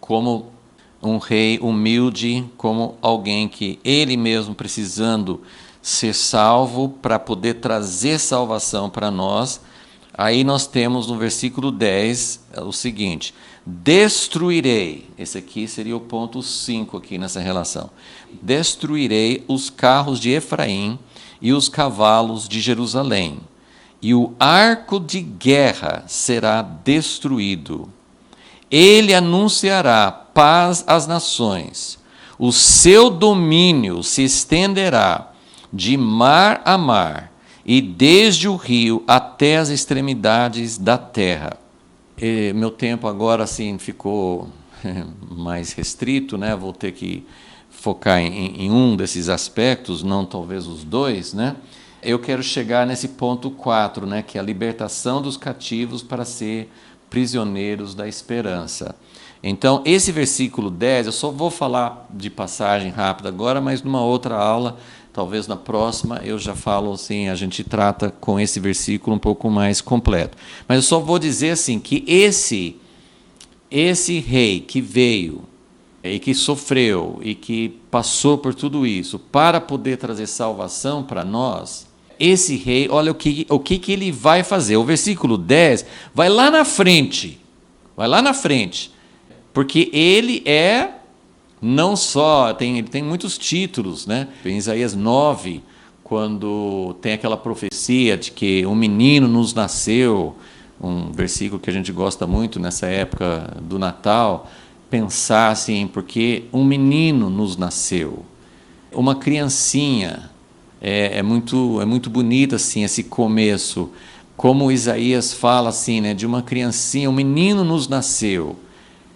como um rei humilde, como alguém que ele mesmo precisando ser salvo para poder trazer salvação para nós, aí nós temos no versículo 10 o seguinte: destruirei, esse aqui seria o ponto 5 aqui nessa relação, destruirei os carros de Efraim e os cavalos de Jerusalém, e o arco de guerra será destruído. Ele anunciará paz às nações, o seu domínio se estenderá de mar a mar, e desde o rio até as extremidades da terra. Meu tempo agora assim ficou mais restrito, né? Vou ter que focar em um desses aspectos, não talvez os 2, né? Eu quero chegar nesse ponto 4, né? Que é a libertação dos cativos para ser prisioneiros da esperança. Então, esse versículo 10, eu só vou falar de passagem rápida agora, mas numa outra aula, talvez na próxima, eu já falo assim, a gente trata com esse versículo um pouco mais completo. Mas eu só vou dizer assim, que esse rei que veio, e que sofreu, e que passou por tudo isso, para poder trazer salvação para nós, esse rei, olha o que ele vai fazer. O versículo 10 vai lá na frente, porque ele não só, ele tem muitos títulos, né? Em Isaías 9, quando tem aquela profecia de que um menino nos nasceu, um versículo que a gente gosta muito nessa época do Natal, pensar assim, porque um menino nos nasceu, uma criancinha, é muito bonito assim, esse começo, como Isaías fala assim, né, de uma criancinha, um menino nos nasceu,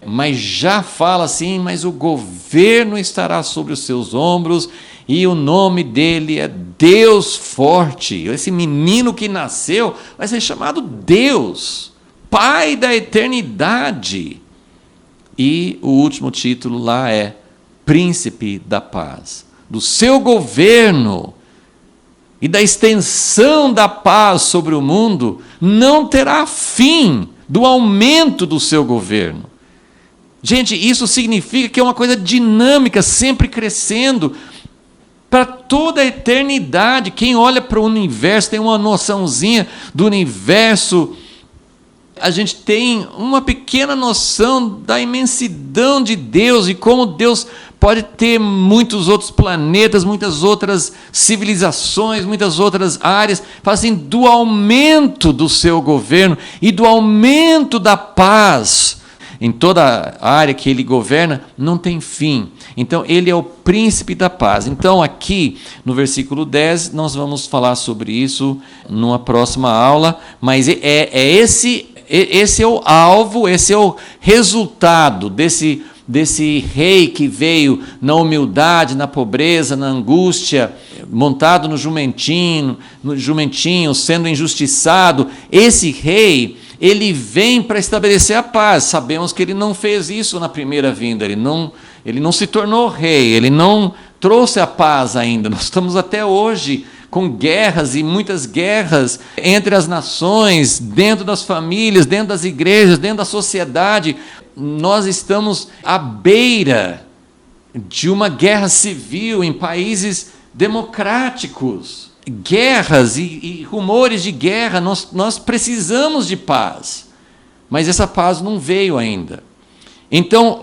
mas já fala assim, mas o governo estará sobre os seus ombros, e o nome dele é Deus Forte. Esse menino que nasceu vai ser chamado Deus, Pai da eternidade. E o último título lá é Príncipe da Paz. Do seu governo e da extensão da paz sobre o mundo não terá fim, do aumento do seu governo. Gente, isso significa que é uma coisa dinâmica, sempre crescendo, para toda a eternidade. Quem olha para o universo tem uma noçãozinha do universo. A gente tem uma pequena noção da imensidão de Deus e como Deus pode ter muitos outros planetas, muitas outras civilizações, muitas outras áreas, fazem do aumento do seu governo e do aumento da paz. em toda a área que ele governa, não tem fim. Então, ele é o príncipe da paz. Então, aqui no versículo 10, nós vamos falar sobre isso numa próxima aula, mas esse é o alvo, esse é o resultado desse rei que veio na humildade, na pobreza, na angústia, montado no jumentinho, sendo injustiçado. Esse rei, ele vem para estabelecer a paz. Sabemos que ele não fez isso na primeira vinda, ele não se tornou rei, ele não trouxe a paz ainda. Nós estamos até hoje com guerras e muitas guerras entre as nações, dentro das famílias, dentro das igrejas, dentro da sociedade. Nós estamos à beira de uma guerra civil em países democráticos. Guerras e rumores de guerra, nós precisamos de paz. Mas essa paz não veio ainda. Então,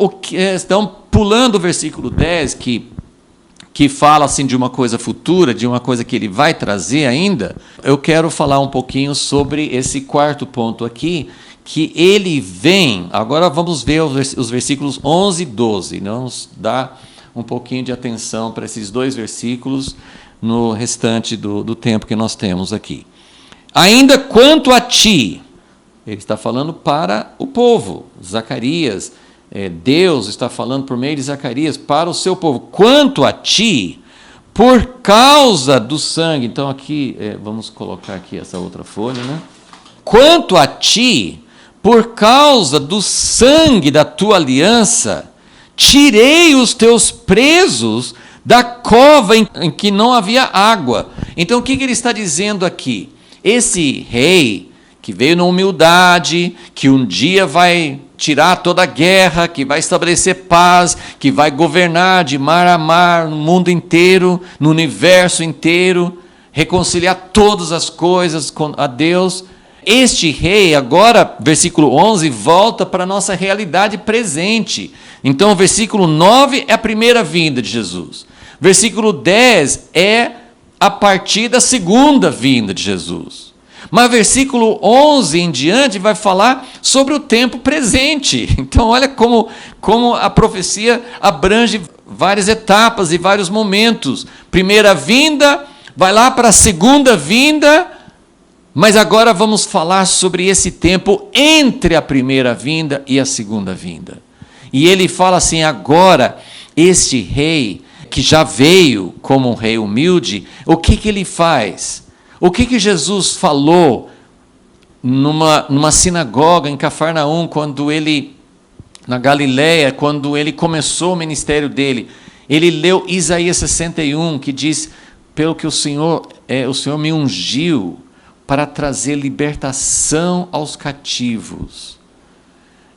pulando o versículo 10, que fala assim de uma coisa futura, de uma coisa que ele vai trazer ainda, eu quero falar um pouquinho sobre esse quarto ponto aqui, que ele vem. Agora vamos ver os versículos 11 e 12. Vamos dar um pouquinho de atenção para esses dois versículos no restante do tempo que nós temos aqui. Ainda quanto a ti, ele está falando para o povo, Zacarias, Deus está falando por meio de Zacarias para o seu povo. Quanto a ti, por causa do sangue. Então aqui, vamos colocar aqui essa outra folha, né? Quanto a ti, por causa do sangue da tua aliança, tirei os teus presos da cova em que não havia água. Então o que ele está dizendo aqui? Esse rei que veio na humildade, que um dia vai tirar toda a guerra, que vai estabelecer paz, que vai governar de mar a mar, no mundo inteiro, no universo inteiro, reconciliar todas as coisas a Deus. Este rei, agora, versículo 11, volta para a nossa realidade presente. Então, o versículo 9 é a primeira vinda de Jesus. Versículo 10 é a partir da segunda vinda de Jesus. Mas versículo 11 em diante vai falar sobre o tempo presente. Então, olha como a profecia abrange várias etapas e vários momentos. Primeira vinda, vai lá para a segunda vinda, mas agora vamos falar sobre esse tempo entre a primeira vinda e a segunda vinda. E ele fala assim, agora, este rei, que já veio como um rei humilde, o que ele faz? O que Jesus falou numa sinagoga em Cafarnaum, na Galileia, quando ele começou o ministério dele? Ele leu Isaías 61, que diz, pelo que o Senhor me ungiu para trazer libertação aos cativos.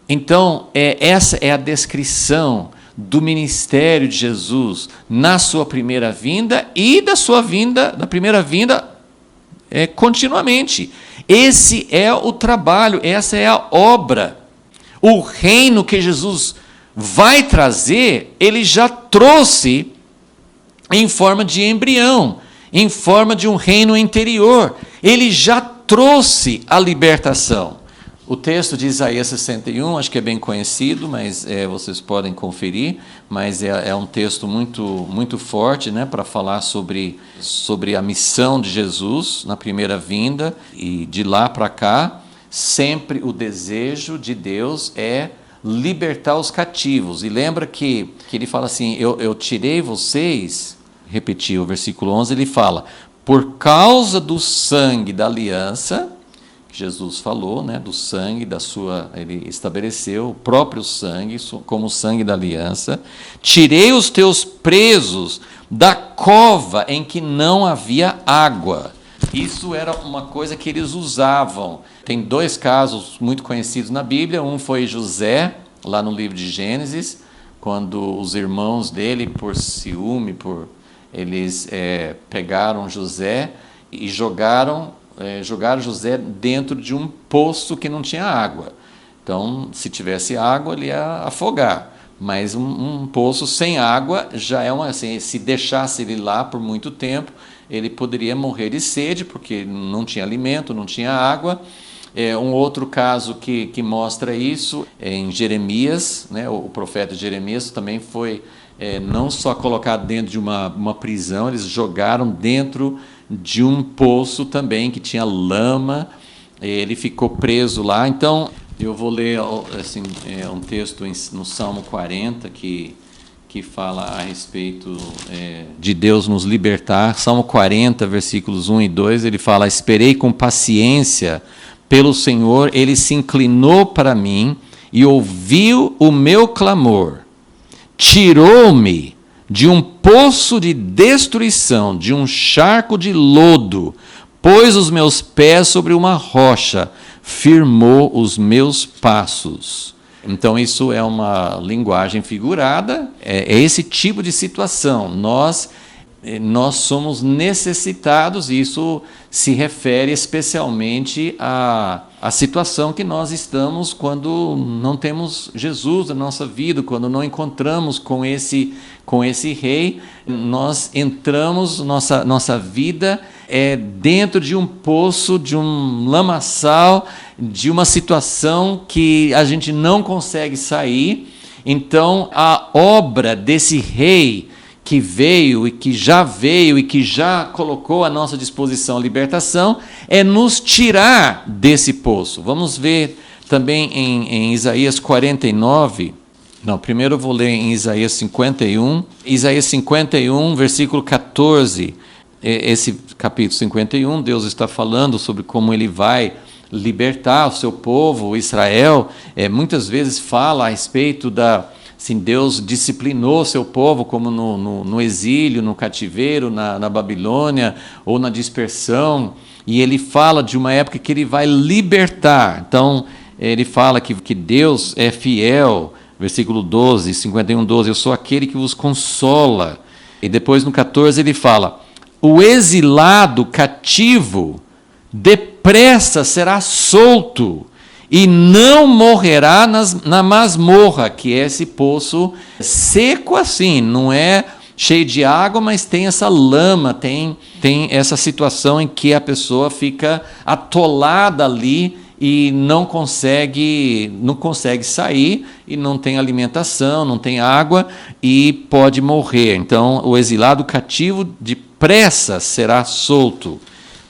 Então, essa é a descrição do ministério de Jesus na sua primeira vinda e da primeira vinda continuamente. Esse é o trabalho, essa é a obra. O reino que Jesus vai trazer, ele já trouxe em forma de embrião, em forma de um reino interior. Ele já trouxe a libertação. O texto de Isaías 61, acho que é bem conhecido, mas vocês podem conferir, mas é um texto muito, muito forte, né, para falar sobre a missão de Jesus na primeira vinda, e de lá para cá, sempre o desejo de Deus é libertar os cativos. E lembra que ele fala assim, eu tirei vocês, repetir o versículo 11, ele fala, por causa do sangue da aliança, Jesus falou, né, do sangue ele estabeleceu o próprio sangue como o sangue da aliança. Tirei os teus presos da cova em que não havia água. Isso era uma coisa que eles usavam. Tem dois casos muito conhecidos na Bíblia. Um foi José, lá no livro de Gênesis, quando os irmãos dele, por ciúme, eles pegaram José e jogaram José dentro de um poço que não tinha água. Então, se tivesse água, ele ia afogar. Mas um poço sem água já é assim, se deixasse ele lá por muito tempo, ele poderia morrer de sede, porque não tinha alimento, não tinha água. Um outro caso que mostra isso é em Jeremias, né? O profeta Jeremias também foi não só colocado dentro de uma prisão, eles jogaram dentro de um poço também que tinha lama, ele ficou preso lá. Então, eu vou ler assim, um texto no Salmo 40 que fala a respeito de Deus nos libertar. Salmo 40, versículos 1 e 2, ele fala: esperei com paciência pelo Senhor, ele se inclinou para mim e ouviu o meu clamor. Tirou-me de um poço de destruição, de um charco de lodo, pôs os meus pés sobre uma rocha, firmou os meus passos. Então, isso é uma linguagem figurada, é esse tipo de situação. Nós somos necessitados, e isso se refere especialmente à situação que nós estamos quando não temos Jesus na nossa vida, quando não encontramos com esse rei. Nós entramos, nossa vida dentro de um poço, de um lamaçal, de uma situação que a gente não consegue sair. Então, a obra desse rei que veio e que já colocou à nossa disposição a libertação, é nos tirar desse poço. Vamos ver também em Isaías 49. Não, primeiro eu vou ler em Isaías 51. Isaías 51, versículo 14. Esse capítulo 51, Deus está falando sobre como ele vai libertar o seu povo, Israel. Muitas vezes fala a respeito assim, Deus disciplinou seu povo, como no exílio, no cativeiro, na Babilônia, ou na dispersão, e ele fala de uma época que ele vai libertar. Então, ele fala que Deus é fiel, versículo 12, 51, 12, eu sou aquele que vos consola. E depois no 14 ele fala, o exilado cativo depressa será solto, e não morrerá na masmorra, que é esse poço seco assim, não é cheio de água, mas tem essa lama, tem essa situação em que a pessoa fica atolada ali e não consegue sair, e não tem alimentação, não tem água e pode morrer. Então, o exilado cativo depressa será solto.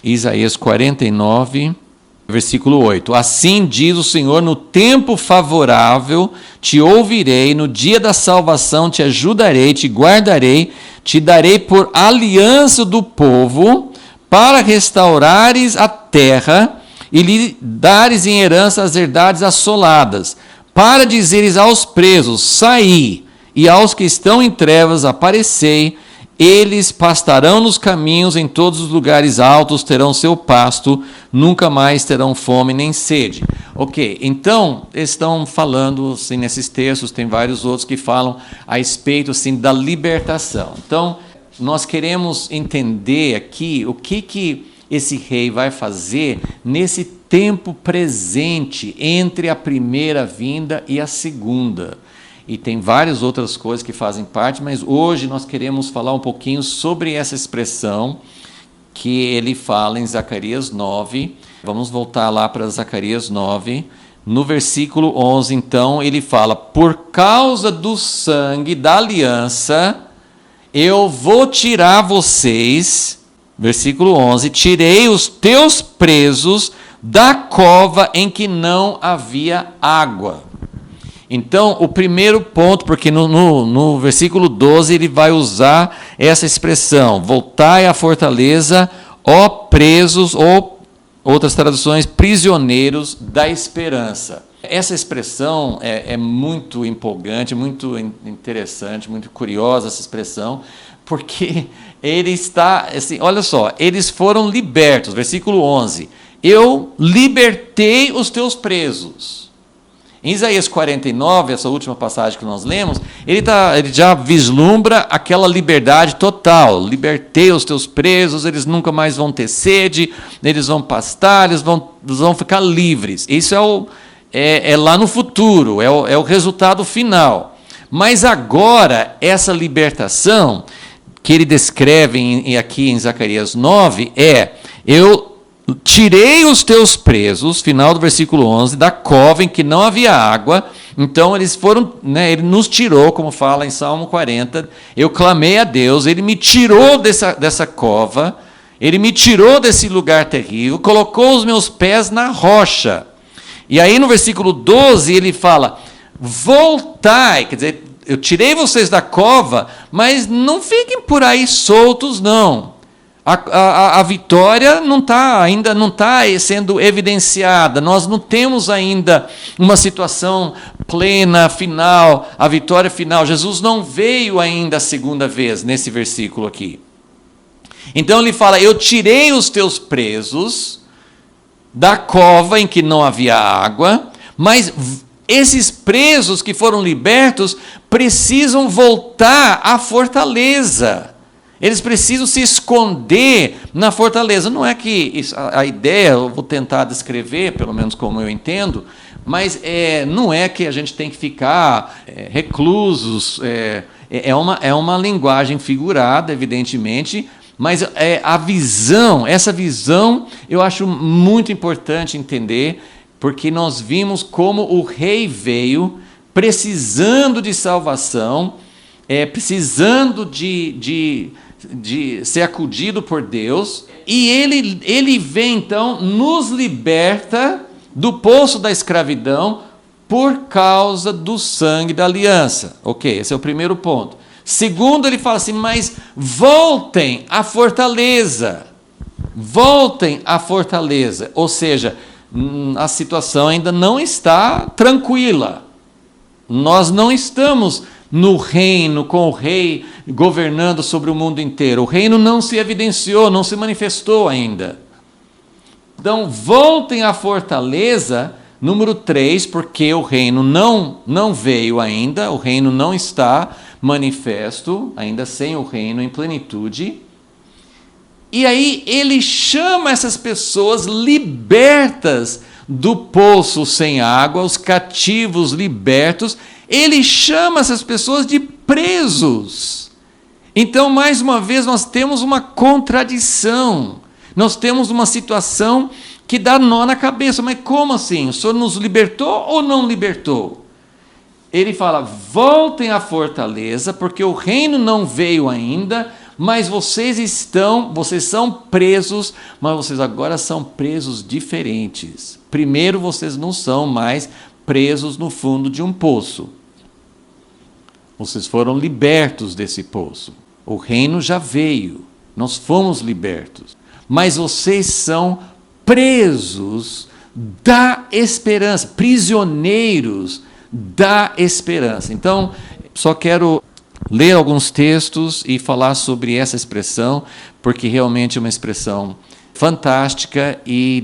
Isaías 49, versículo 8. Assim diz o Senhor, no tempo favorável te ouvirei, no dia da salvação te ajudarei, te guardarei, te darei por aliança do povo, para restaurares a terra e lhe dares em herança as herdades assoladas, para dizeres aos presos, saí, e aos que estão em trevas, aparecei. Eles pastarão nos caminhos, em todos os lugares altos terão seu pasto, nunca mais terão fome nem sede. Ok, então, eles estão falando, assim, nesses textos, tem vários outros que falam a respeito, assim, da libertação. Então, nós queremos entender aqui o que esse rei vai fazer nesse tempo presente entre a primeira vinda e a segunda. E tem várias outras coisas que fazem parte, mas hoje nós queremos falar um pouquinho sobre essa expressão que ele fala em Zacarias 9. Vamos voltar lá para Zacarias 9. No versículo 11, então, ele fala, por causa do sangue da aliança, eu vou tirar vocês, versículo 11, tirei os teus presos da cova em que não havia água. Então, o primeiro ponto, porque no versículo 12 ele vai usar essa expressão, voltai à fortaleza, ó presos, ou outras traduções, prisioneiros da esperança. Essa expressão é muito empolgante, muito interessante, muito curiosa essa expressão, porque ele está, assim, olha só, eles foram libertos, versículo 11, eu libertei os teus presos. Em Isaías 49, essa última passagem que nós lemos, ele já vislumbra aquela liberdade total. Libertei os teus presos, eles nunca mais vão ter sede, eles vão pastar, eles vão ficar livres. Isso é lá no futuro, é o resultado final. Mas agora, essa libertação que ele descreve aqui em Zacarias 9 eu tirei os teus presos, final do versículo 11, da cova em que não havia água. Então eles foram, ele nos tirou, como fala em Salmo 40, eu clamei a Deus, ele me tirou dessa cova, ele me tirou desse lugar terrível, colocou os meus pés na rocha. E aí no versículo 12 ele fala, voltai, quer dizer, eu tirei vocês da cova, mas não fiquem por aí soltos, não. A vitória ainda não está sendo evidenciada, nós não temos ainda uma situação plena, final, a vitória final. Jesus não veio ainda a segunda vez nesse versículo aqui. Então ele fala, eu tirei os teus presos da cova em que não havia água, mas esses presos que foram libertos precisam voltar à fortaleza. Eles precisam se esconder na fortaleza. Não é que a ideia, eu vou tentar descrever, pelo menos como eu entendo, mas não é que a gente tem que ficar reclusos. É uma linguagem figurada, evidentemente, mas essa visão eu acho muito importante entender, porque nós vimos como o rei veio precisando de salvação, precisando de ser acudido por Deus, e ele vem então, nos liberta do poço da escravidão por causa do sangue da aliança. Ok, esse é o primeiro ponto. Segundo, ele fala assim, mas voltem à fortaleza, ou seja, a situação ainda não está tranquila, nós não estamos no reino, com o rei governando sobre o mundo inteiro. O reino não se evidenciou, não se manifestou ainda. Então, voltem à fortaleza, número 3, porque o reino não veio ainda, o reino não está manifesto, ainda sem o reino em plenitude. E aí ele chama essas pessoas libertas do poço sem água, os cativos libertos, ele chama essas pessoas de presos. Então, mais uma vez, nós temos uma contradição. Nós temos uma situação que dá nó na cabeça. Mas como assim? O Senhor nos libertou ou não libertou? Ele fala, voltem à fortaleza, porque o reino não veio ainda, mas vocês são presos, mas vocês agora são presos diferentes. Primeiro, vocês não são mais presos no fundo de um poço. Vocês foram libertos desse poço. O reino já veio, nós fomos libertos. Mas vocês são presos da esperança, prisioneiros da esperança. Então, só quero ler alguns textos e falar sobre essa expressão, porque realmente é uma expressão fantástica e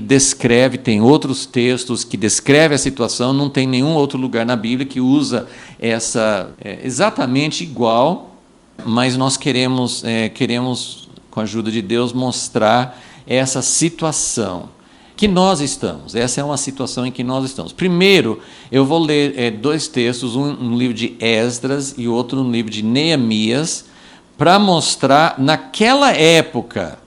tem outros textos que descrevem a situação, não tem nenhum outro lugar na Bíblia que usa essa exatamente igual, mas nós queremos, com a ajuda de Deus, mostrar essa situação que nós estamos. Essa é uma situação em que nós estamos. Primeiro, eu vou ler 2 textos, um no livro de Esdras e outro no livro de Neemias, para mostrar naquela época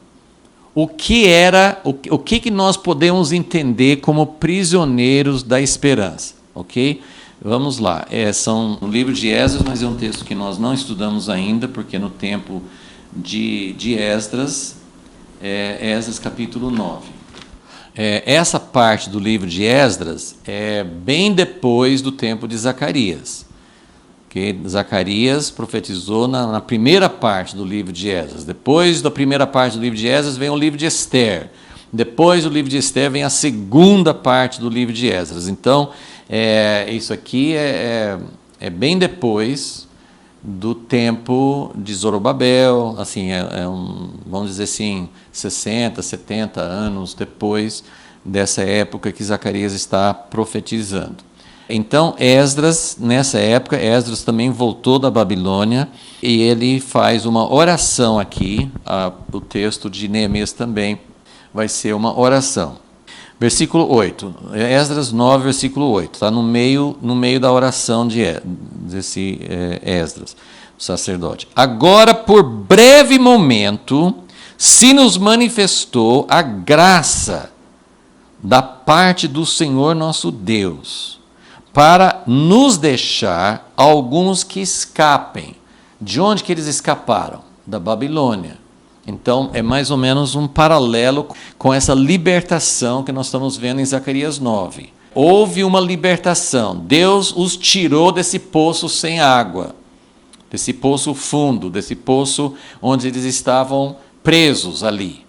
o que nós podemos entender como prisioneiros da esperança, ok? Vamos lá, são no livro de Esdras, mas é um texto que nós não estudamos ainda, porque no tempo de Esdras, Esdras capítulo 9. Essa parte do livro de Esdras é bem depois do tempo de Zacarias. Okay? Zacarias profetizou na primeira parte do livro de Esdras. Depois da primeira parte do livro de Esdras vem o livro de Esther. Depois do livro de Esther vem a segunda parte do livro de Esdras. Então, isso aqui é bem depois do tempo de Zorobabel, assim, vamos dizer assim, 60, 70 anos depois dessa época que Zacarias está profetizando. Então, Esdras, nessa época, Esdras também voltou da Babilônia e ele faz uma oração aqui, o texto de Neemias também vai ser uma oração. Versículo 8, Esdras 9, versículo 8, está no meio da oração desse Esdras, o sacerdote. Agora, por breve momento, se nos manifestou a graça da parte do Senhor nosso Deus, para nos deixar alguns que escapem. De onde que eles escaparam? Da Babilônia. Então, é mais ou menos um paralelo com essa libertação que nós estamos vendo em Zacarias 9. Houve uma libertação. Deus os tirou desse poço sem água, desse poço fundo, desse poço onde eles estavam presos ali.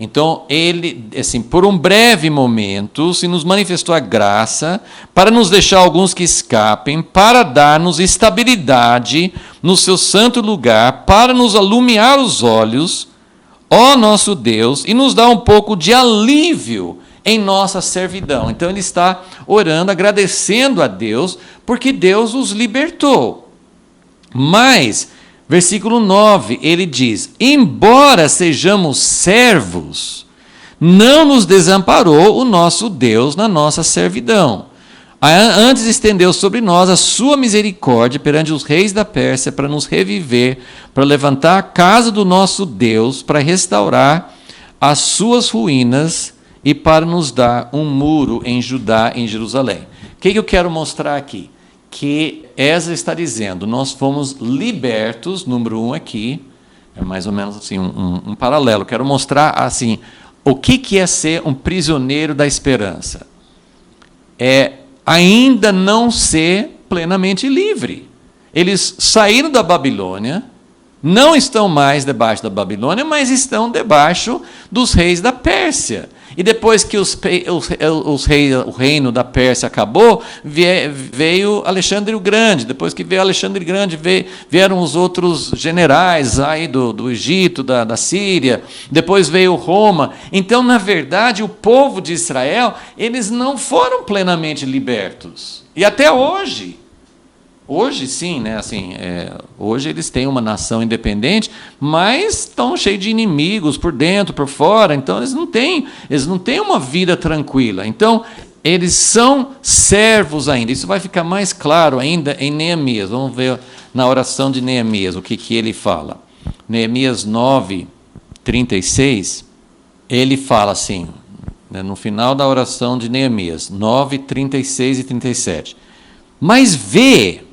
Então, ele, assim, por um breve momento, se nos manifestou a graça para nos deixar alguns que escapem, para dar-nos estabilidade no seu santo lugar, para nos alumiar os olhos, ó nosso Deus, e nos dar um pouco de alívio em nossa servidão. Então, ele está orando, agradecendo a Deus, porque Deus os libertou. Mas, versículo 9, ele diz: embora sejamos servos, não nos desamparou o nosso Deus na nossa servidão. Antes estendeu sobre nós a sua misericórdia perante os reis da Pérsia para nos reviver, para levantar a casa do nosso Deus, para restaurar as suas ruínas e para nos dar um muro em Judá, em Jerusalém. O que eu quero mostrar aqui? Que Esdras está dizendo, nós fomos libertos, número 1 aqui, é mais ou menos assim um paralelo. Quero mostrar assim, o que é ser um prisioneiro da esperança. É ainda não ser plenamente livre. Eles saíram da Babilônia, não estão mais debaixo da Babilônia, mas estão debaixo dos reis da Pérsia. E depois que o reino da Pérsia acabou, veio Alexandre o Grande. Depois que veio Alexandre o Grande, vieram os outros generais aí do Egito, da Síria. Depois veio Roma. Então, na verdade, o povo de Israel, eles não foram plenamente libertos. E até hoje. Hoje sim, né? Assim, hoje eles têm uma nação independente, mas estão cheios de inimigos por dentro, por fora, então eles não têm uma vida tranquila. Então, eles são servos ainda. Isso vai ficar mais claro ainda em Neemias. Vamos ver na oração de Neemias o que ele fala. Neemias 9, 36, ele fala assim, né, no final da oração de Neemias, 9, 36 e 37. Mas vê,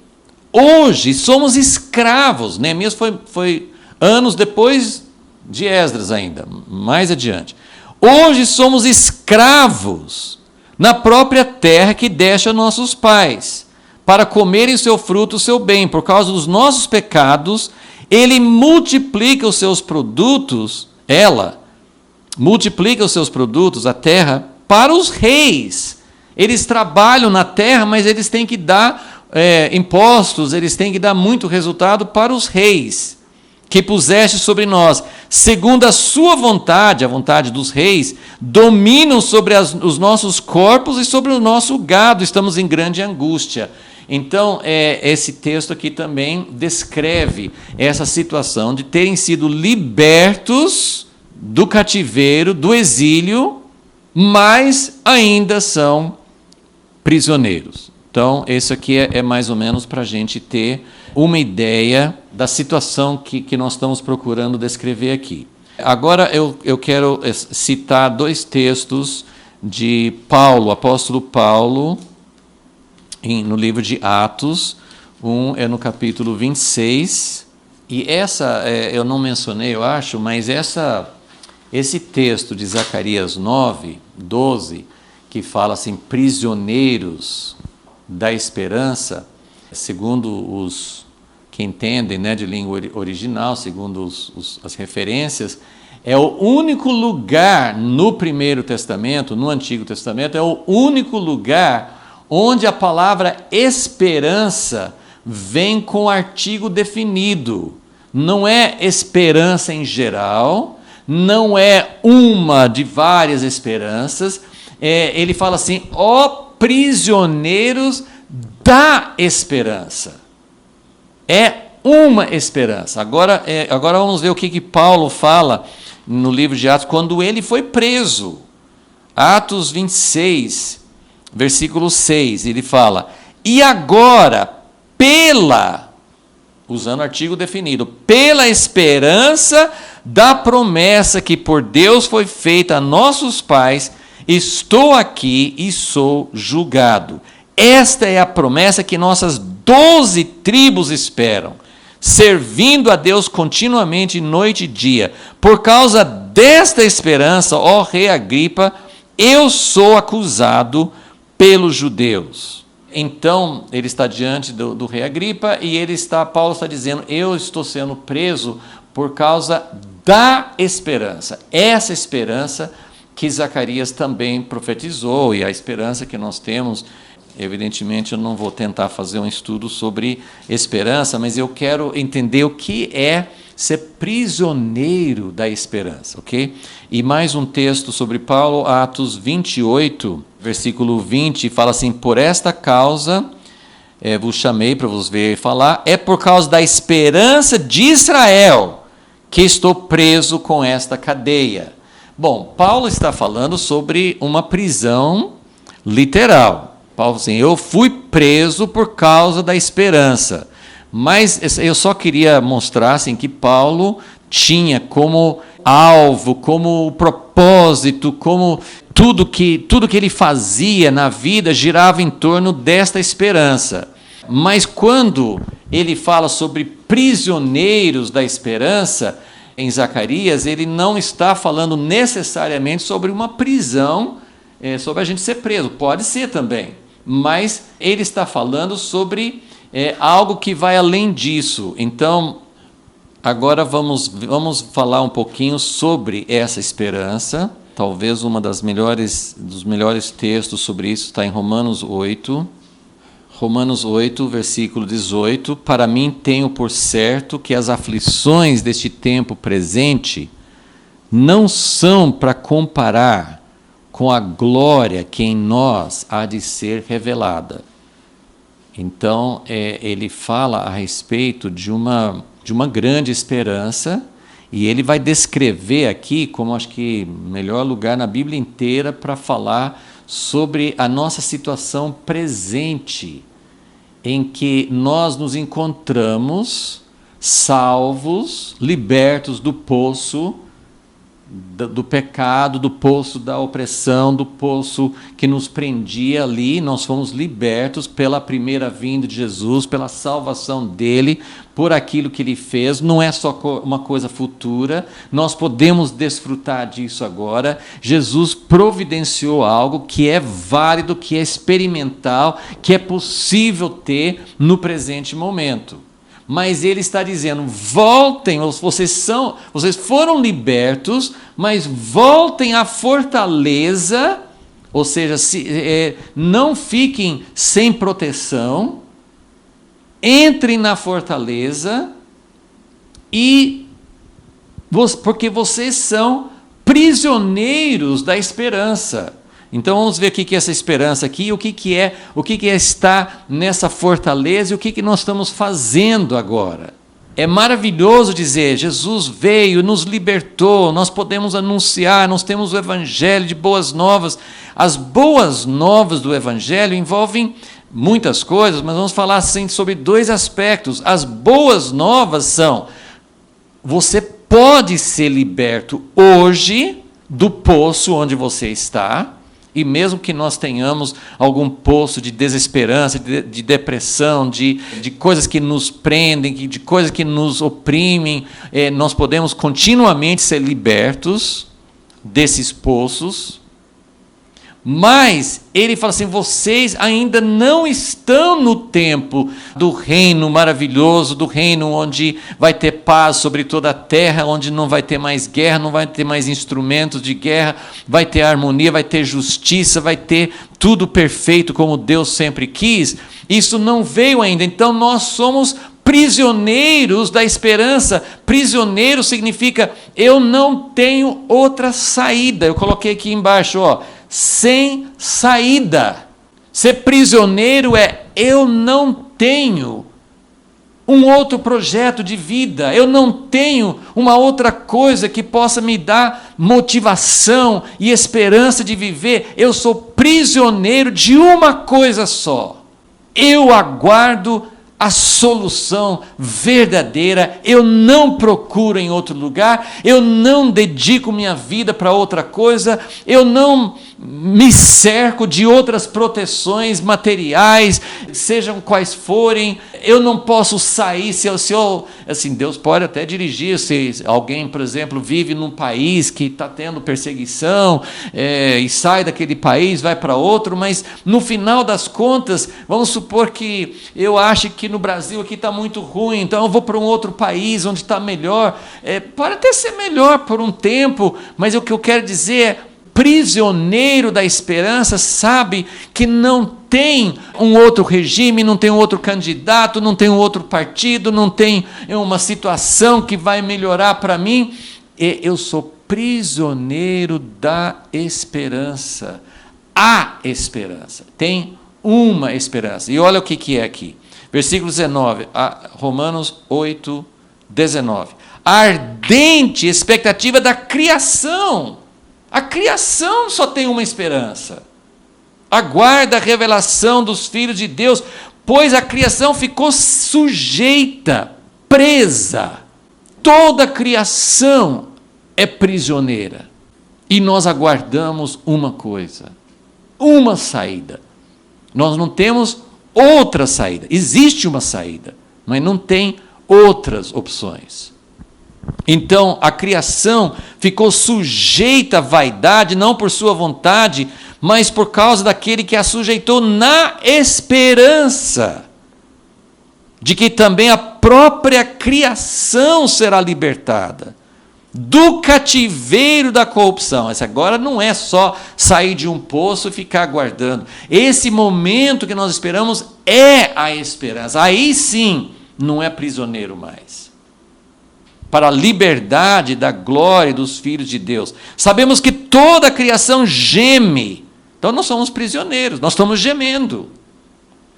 hoje somos escravos. Neemias foi anos depois de Esdras ainda, mais adiante. Hoje somos escravos na própria terra que deste a nossos pais, para comerem o seu fruto, o seu bem. Por causa dos nossos pecados, ele multiplica os seus produtos, ela multiplica os seus produtos, a terra, para os reis. Eles trabalham na terra, mas eles têm que dar impostos, eles têm que dar muito resultado para os reis, que puseste sobre nós, segundo a sua vontade, a vontade dos reis, dominam sobre os nossos corpos e sobre o nosso gado, estamos em grande angústia. Então, esse texto aqui também descreve essa situação de terem sido libertos do cativeiro, do exílio, mas ainda são prisioneiros. Então, isso aqui é mais ou menos para a gente ter uma ideia da situação que nós estamos procurando descrever aqui. Agora, eu quero citar 2 textos de Paulo, apóstolo Paulo, no livro de Atos. Um é no capítulo 26, e essa, eu não mencionei, eu acho, mas esse texto de Zacarias 9, 12, que fala assim, prisioneiros da esperança, segundo os que entendem, né, de língua original, segundo as referências, é o único lugar no Primeiro Testamento, no Antigo Testamento, é o único lugar onde a palavra esperança vem com artigo definido. Não é esperança em geral, não é uma de várias esperanças. Ele fala assim, ó prisioneiros da esperança. É uma esperança. Agora vamos ver o que Paulo fala no livro de Atos, quando ele foi preso. Atos 26, versículo 6, ele fala, e agora, pela usando artigo definido, pela esperança da promessa que por Deus foi feita a nossos pais, estou aqui e sou julgado. Esta é a promessa que nossas 12 tribos esperam, servindo a Deus continuamente noite e dia. Por causa desta esperança, ó rei Agripa, eu sou acusado pelos judeus. Então, ele está diante do rei Agripa e Paulo está dizendo, eu estou sendo preso por causa da esperança. Essa esperança que Zacarias também profetizou e a esperança que nós temos. Evidentemente, eu não vou tentar fazer um estudo sobre esperança, mas eu quero entender o que é ser prisioneiro da esperança, ok? E mais um texto sobre Paulo, Atos 28, versículo 20, fala assim, por esta causa, vos chamei para vos ver e falar, é por causa da esperança de Israel que estou preso com esta cadeia. Bom, Paulo está falando sobre uma prisão literal. Paulo assim, eu fui preso por causa da esperança. Mas eu só queria mostrar assim, que Paulo tinha como alvo, como propósito, como tudo que ele fazia na vida girava em torno desta esperança. Mas quando ele fala sobre prisioneiros da esperança, em Zacarias, ele não está falando necessariamente sobre uma prisão, sobre a gente ser preso. Pode ser também. Mas ele está falando sobre algo que vai além disso. Então, agora vamos falar um pouquinho sobre essa esperança. Talvez dos melhores textos sobre isso está em Romanos 8. Romanos 8, versículo 18. Para mim tenho por certo que as aflições deste tempo presente não são para comparar com a glória que em nós há de ser revelada. Então, ele fala a respeito de uma grande esperança, e ele vai descrever aqui, como acho que melhor lugar na Bíblia inteira para falar sobre a nossa situação presente, em que nós nos encontramos salvos, libertos do poço do pecado, do poço da opressão, do poço que nos prendia ali. Nós fomos libertos pela primeira vinda de Jesus, pela salvação dele, por aquilo que ele fez. Não é só uma coisa futura, nós podemos desfrutar disso agora. Jesus providenciou algo que é válido, que é experimental, que é possível ter no presente momento. Mas ele está dizendo, voltem, vocês foram libertos, mas voltem à fortaleza, ou seja, não fiquem sem proteção, entrem na fortaleza, porque vocês são prisioneiros da esperança. Então vamos ver o que é essa esperança aqui, o que é estar nessa fortaleza e o que nós estamos fazendo agora. É maravilhoso dizer, Jesus veio, nos libertou, nós podemos anunciar, nós temos o Evangelho de boas novas. As boas novas do Evangelho envolvem muitas coisas, mas vamos falar assim, sobre dois aspectos. As boas novas são, você pode ser liberto hoje do poço onde você está. E mesmo que nós tenhamos algum poço de desesperança, de depressão, de coisas que nos prendem, de coisas que nos oprimem, nós podemos continuamente ser libertos desses poços. Mas ele fala assim, vocês ainda não estão no tempo do reino maravilhoso, do reino onde vai ter paz sobre toda a terra, onde não vai ter mais guerra, não vai ter mais instrumentos de guerra, vai ter harmonia, vai ter justiça, vai ter tudo perfeito como Deus sempre quis. Isso não veio ainda, então nós somos prisioneiros da esperança. Prisioneiro significa, eu não tenho outra saída. Eu coloquei aqui embaixo, sem saída. Ser prisioneiro eu não tenho um outro projeto de vida, eu não tenho uma outra coisa que possa me dar motivação e esperança de viver. Eu sou prisioneiro de uma coisa só. Eu aguardo a solução verdadeira, eu não procuro em outro lugar, eu não dedico minha vida para outra coisa, eu não me cerco de outras proteções materiais, sejam quais forem, eu não posso sair, assim, Deus pode até dirigir, se alguém, por exemplo, vive num país que está tendo perseguição, e sai daquele país, vai para outro, mas no final das contas, vamos supor que eu ache que no Brasil aqui está muito ruim, então eu vou para um outro país onde está melhor, pode até ser melhor por um tempo, mas o que eu quero dizer é, prisioneiro da esperança sabe que não tem um outro regime, não tem um outro candidato, não tem um outro partido, não tem uma situação que vai melhorar para mim. Eu sou prisioneiro da esperança. Há esperança. Tem uma esperança. E olha o que é aqui. Versículo 19, Romanos 8, 19. A ardente expectativa da criação. A criação só tem uma esperança. Aguarda a revelação dos filhos de Deus, pois a criação ficou sujeita, presa. Toda a criação é prisioneira. E nós aguardamos uma coisa, uma saída. Nós não temos outra saída. Existe uma saída, mas não tem outras opções. Então, a criação ficou sujeita à vaidade, não por sua vontade, mas por causa daquele que a sujeitou na esperança de que também a própria criação será libertada do cativeiro da corrupção. Essa agora não é só sair de um poço e ficar aguardando. Esse momento que nós esperamos é a esperança. Aí sim, não é prisioneiro mais. Para a liberdade da glória dos filhos de Deus. Sabemos que toda a criação geme. Então nós somos prisioneiros, nós estamos gemendo.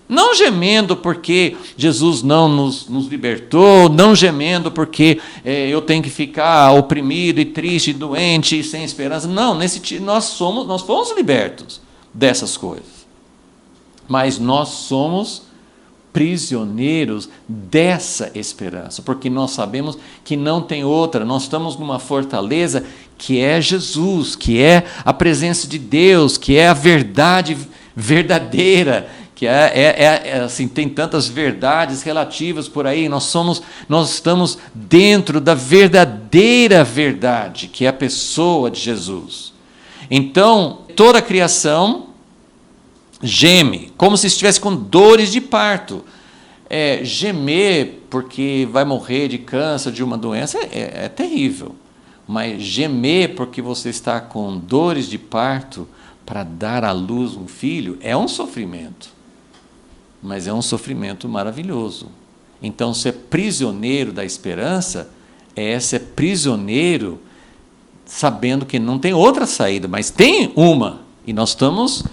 Não gemendo porque Jesus não nos libertou, não gemendo porque eu tenho que ficar oprimido e triste, doente e sem esperança. Não, nós fomos libertos dessas coisas. Mas nós somos prisioneiros dessa esperança, porque nós sabemos que não tem outra, nós estamos numa fortaleza que é Jesus, que é a presença de Deus, que é a verdade verdadeira, que assim, tem tantas verdades relativas por aí, nós estamos dentro da verdadeira verdade, que é a pessoa de Jesus. Então, toda a criação geme, como se estivesse com dores de parto. Gemer porque vai morrer de câncer, de uma doença, é terrível. Mas gemer porque você está com dores de parto para dar à luz um filho, é um sofrimento. Mas é um sofrimento maravilhoso. Então, ser prisioneiro da esperança é ser prisioneiro sabendo que não tem outra saída, mas tem uma. E nós estamos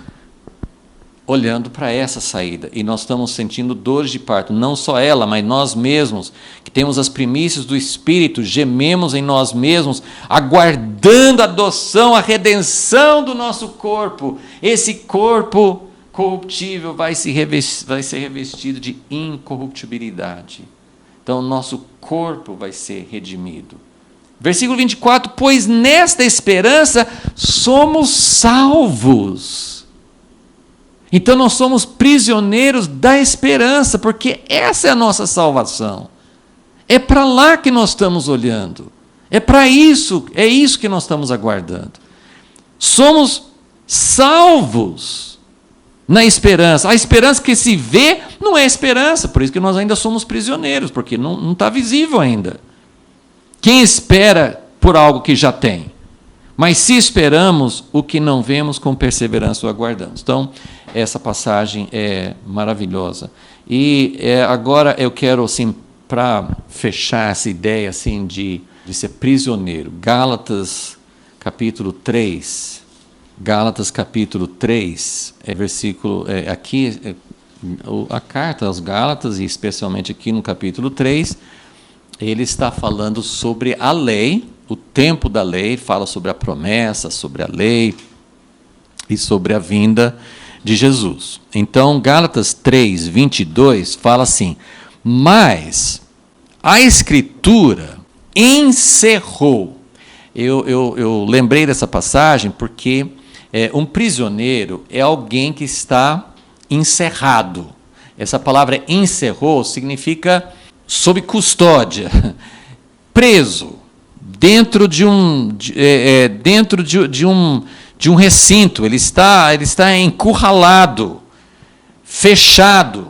olhando para essa saída, e nós estamos sentindo dores de parto, não só ela, mas nós mesmos, que temos as primícias do Espírito, gememos em nós mesmos, aguardando a adoção, a redenção do nosso corpo. Esse corpo corruptível vai ser revestido de incorruptibilidade. Então, o nosso corpo vai ser redimido. Versículo 24, pois nesta esperança somos salvos. Então nós somos prisioneiros da esperança, porque essa é a nossa salvação. É para lá que nós estamos olhando. É para isso, é isso que nós estamos aguardando. Somos salvos na esperança. A esperança que se vê não é esperança, por isso que nós ainda somos prisioneiros, porque não está visível ainda. Quem espera por algo que já tem? Mas se esperamos o que não vemos, com perseverança o aguardamos. Então, essa passagem é maravilhosa. E agora eu quero, assim, para fechar essa ideia assim, de ser prisioneiro, Gálatas capítulo 3. Gálatas capítulo 3, versículo, aqui, a carta aos Gálatas, e especialmente aqui no capítulo 3, ele está falando sobre a lei, o tempo da lei, fala sobre a promessa, sobre a lei e sobre a vinda de Jesus. Então, Gálatas 3, 22 fala assim: mas a Escritura encerrou. Eu lembrei dessa passagem porque um prisioneiro é alguém que está encerrado. Essa palavra encerrou significa sob custódia, preso, dentro de um recinto. Ele está encurralado, fechado.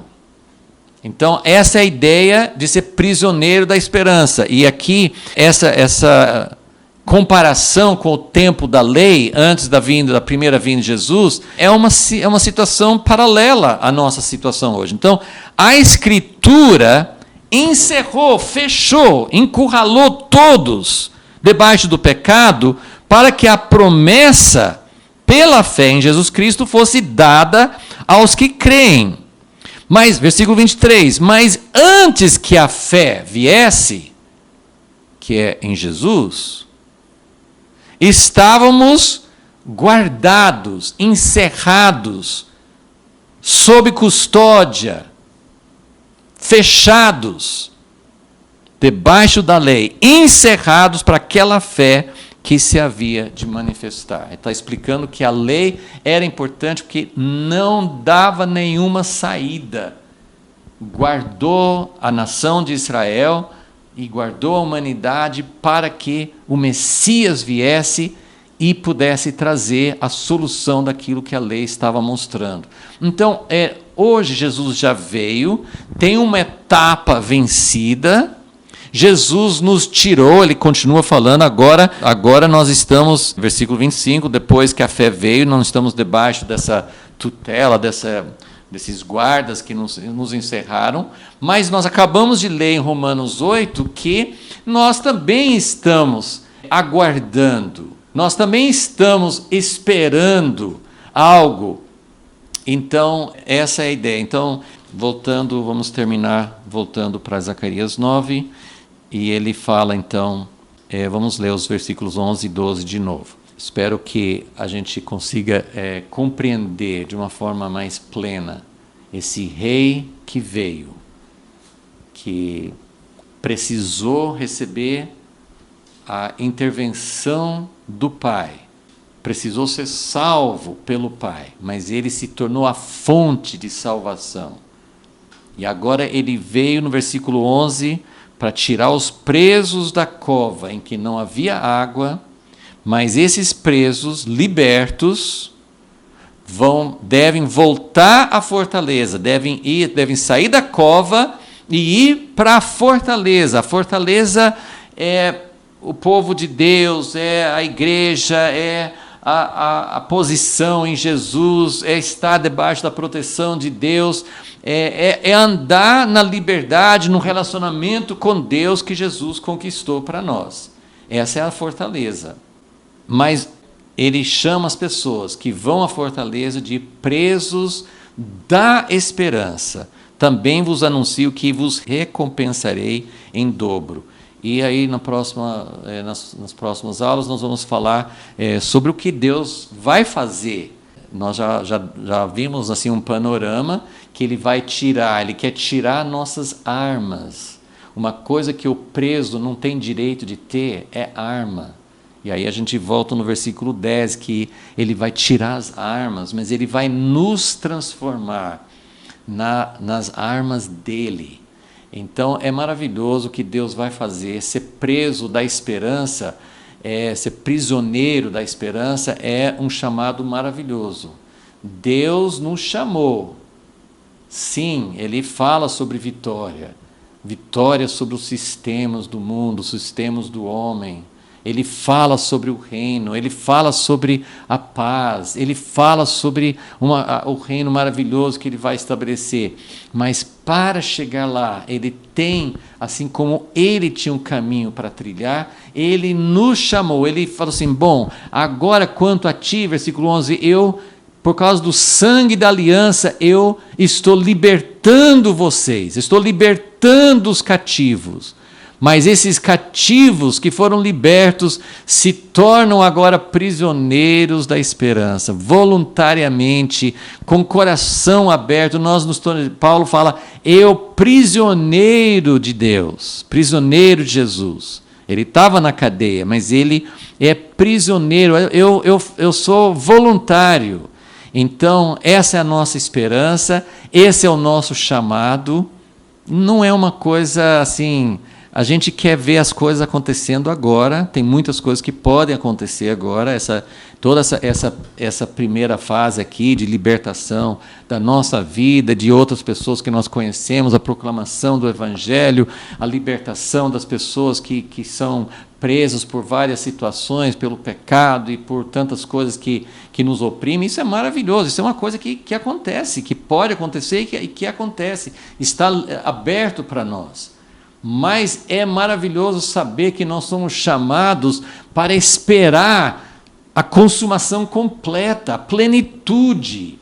Então, essa é a ideia de ser prisioneiro da esperança. E aqui, essa comparação com o tempo da lei, antes da primeira vinda de Jesus, é uma situação paralela à nossa situação hoje. Então, a Escritura encerrou, fechou, encurralou todos debaixo do pecado, para que a promessa, pela fé em Jesus Cristo, fosse dada aos que creem. Mas, versículo 23, mas antes que a fé viesse, que é em Jesus, estávamos guardados, encerrados, sob custódia, fechados, debaixo da lei, encerrados para aquela fé que se havia de manifestar. Ele está explicando que a lei era importante porque não dava nenhuma saída. Guardou a nação de Israel e guardou a humanidade para que o Messias viesse e pudesse trazer a solução daquilo que a lei estava mostrando. Então, hoje Jesus já veio, tem uma etapa vencida. Jesus nos tirou, ele continua falando, agora nós estamos, versículo 25, depois que a fé veio, nós estamos debaixo dessa tutela, desses guardas que nos encerraram, mas nós acabamos de ler em Romanos 8 que nós também estamos aguardando, nós também estamos esperando algo. Então, essa é a ideia. Então, vamos terminar voltando para Zacarias 9, e ele fala então, vamos ler os versículos 11 e 12 de novo. Espero que a gente consiga compreender de uma forma mais plena esse rei que veio, que precisou receber a intervenção do Pai, precisou ser salvo pelo Pai, mas ele se tornou a fonte de salvação. E agora ele veio no versículo 11 para tirar os presos da cova em que não havia água, mas esses presos libertos devem voltar à fortaleza, devem sair da cova e ir para a fortaleza. A fortaleza é o povo de Deus, é a igreja, é a posição em Jesus, é estar debaixo da proteção de Deus, é andar na liberdade, no relacionamento com Deus que Jesus conquistou para nós. Essa é a fortaleza. Mas ele chama as pessoas que vão à fortaleza de presos da esperança. Também vos anuncio que vos recompensarei em dobro. E aí, nas próximas aulas, nós vamos falar sobre o que Deus vai fazer. Nós já vimos assim, um panorama que ele quer tirar nossas armas. Uma coisa que o preso não tem direito de ter é arma. E aí a gente volta no versículo 10, que ele vai tirar as armas, mas ele vai nos transformar nas armas dele. Então é maravilhoso o que Deus vai fazer. Ser preso da esperança, ser prisioneiro da esperança é um chamado maravilhoso. Deus nos chamou. Sim, ele fala sobre vitória. Vitória sobre os sistemas do mundo, os sistemas do homem. Ele fala sobre o reino, ele fala sobre a paz, ele fala sobre o reino maravilhoso que ele vai estabelecer. Mas para chegar lá, ele tem, assim como ele tinha um caminho para trilhar, ele nos chamou, ele falou assim, bom, agora quanto a ti, versículo 11, por causa do sangue da aliança, eu estou libertando vocês, estou libertando os cativos. Mas esses cativos que foram libertos se tornam agora prisioneiros da esperança, voluntariamente, com o coração aberto. Paulo fala, eu prisioneiro de Deus, prisioneiro de Jesus. Ele estava na cadeia, mas ele é prisioneiro, eu sou voluntário. Então, essa é a nossa esperança, esse é o nosso chamado. Não é uma coisa assim, a gente quer ver as coisas acontecendo agora, tem muitas coisas que podem acontecer agora, toda essa primeira fase aqui de libertação da nossa vida, de outras pessoas que nós conhecemos, a proclamação do Evangelho, a libertação das pessoas que são presas por várias situações, pelo pecado e por tantas coisas que nos oprimem. Isso é maravilhoso, isso é uma coisa que acontece, que pode acontecer e que acontece, está aberto para nós. Mas é maravilhoso saber que nós somos chamados para esperar a consumação completa, a plenitude.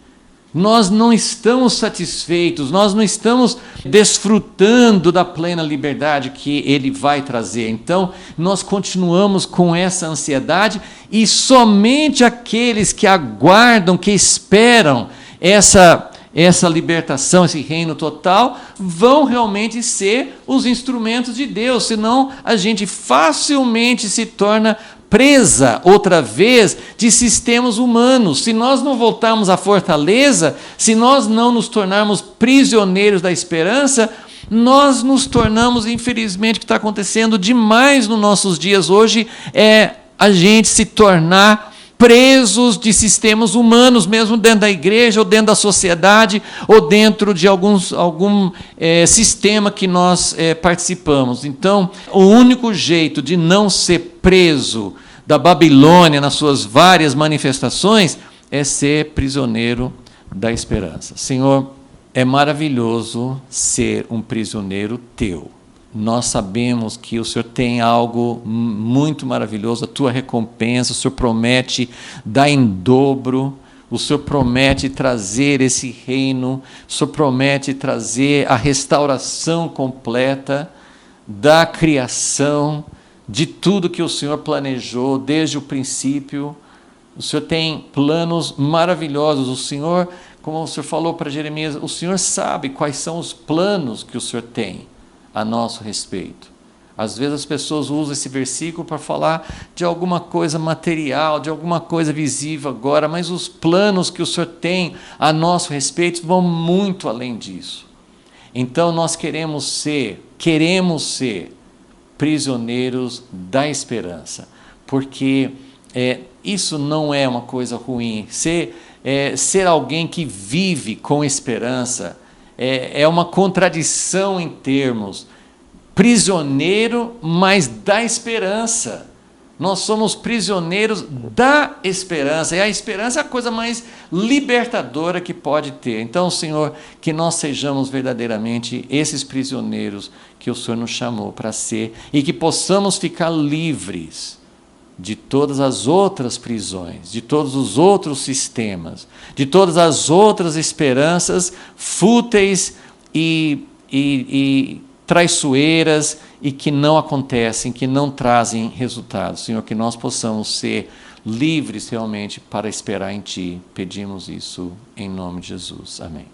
Nós não estamos satisfeitos, nós não estamos desfrutando da plena liberdade que Ele vai trazer. Então, nós continuamos com essa ansiedade e somente aqueles que aguardam, que esperam essa libertação, esse reino total, vão realmente ser os instrumentos de Deus, senão a gente facilmente se torna presa, outra vez, de sistemas humanos. Se nós não voltarmos à fortaleza, se nós não nos tornarmos prisioneiros da esperança, nós nos tornamos, infelizmente, o que está acontecendo demais nos nossos dias hoje, é a gente se tornar presos de sistemas humanos, mesmo dentro da igreja, ou dentro da sociedade, ou dentro de algum sistema que nós participamos. Então, o único jeito de não ser preso da Babilônia nas suas várias manifestações é ser prisioneiro da esperança. Senhor, é maravilhoso ser um prisioneiro teu. Nós sabemos que o Senhor tem algo muito maravilhoso, a tua recompensa, o Senhor promete dar em dobro, o Senhor promete trazer esse reino, o Senhor promete trazer a restauração completa da criação, de tudo que o Senhor planejou desde o princípio. O Senhor tem planos maravilhosos, o Senhor, como o Senhor falou para Jeremias, o Senhor sabe quais são os planos que o Senhor tem a nosso respeito. Às vezes as pessoas usam esse versículo para falar de alguma coisa material, de alguma coisa visível agora, mas os planos que o Senhor tem a nosso respeito vão muito além disso. Então nós queremos ser prisioneiros da esperança, porque isso não é uma coisa ruim. Ser alguém que vive com esperança é uma contradição em termos. Prisioneiro, mas da esperança. Nós somos prisioneiros da esperança. E a esperança é a coisa mais libertadora que pode ter. Então, Senhor, que nós sejamos verdadeiramente esses prisioneiros que o Senhor nos chamou para ser, e que possamos ficar livres de todas as outras prisões, de todos os outros sistemas, de todas as outras esperanças fúteis e traiçoeiras e que não acontecem, que não trazem resultados. Senhor, que nós possamos ser livres realmente para esperar em Ti. Pedimos isso em nome de Jesus. Amém.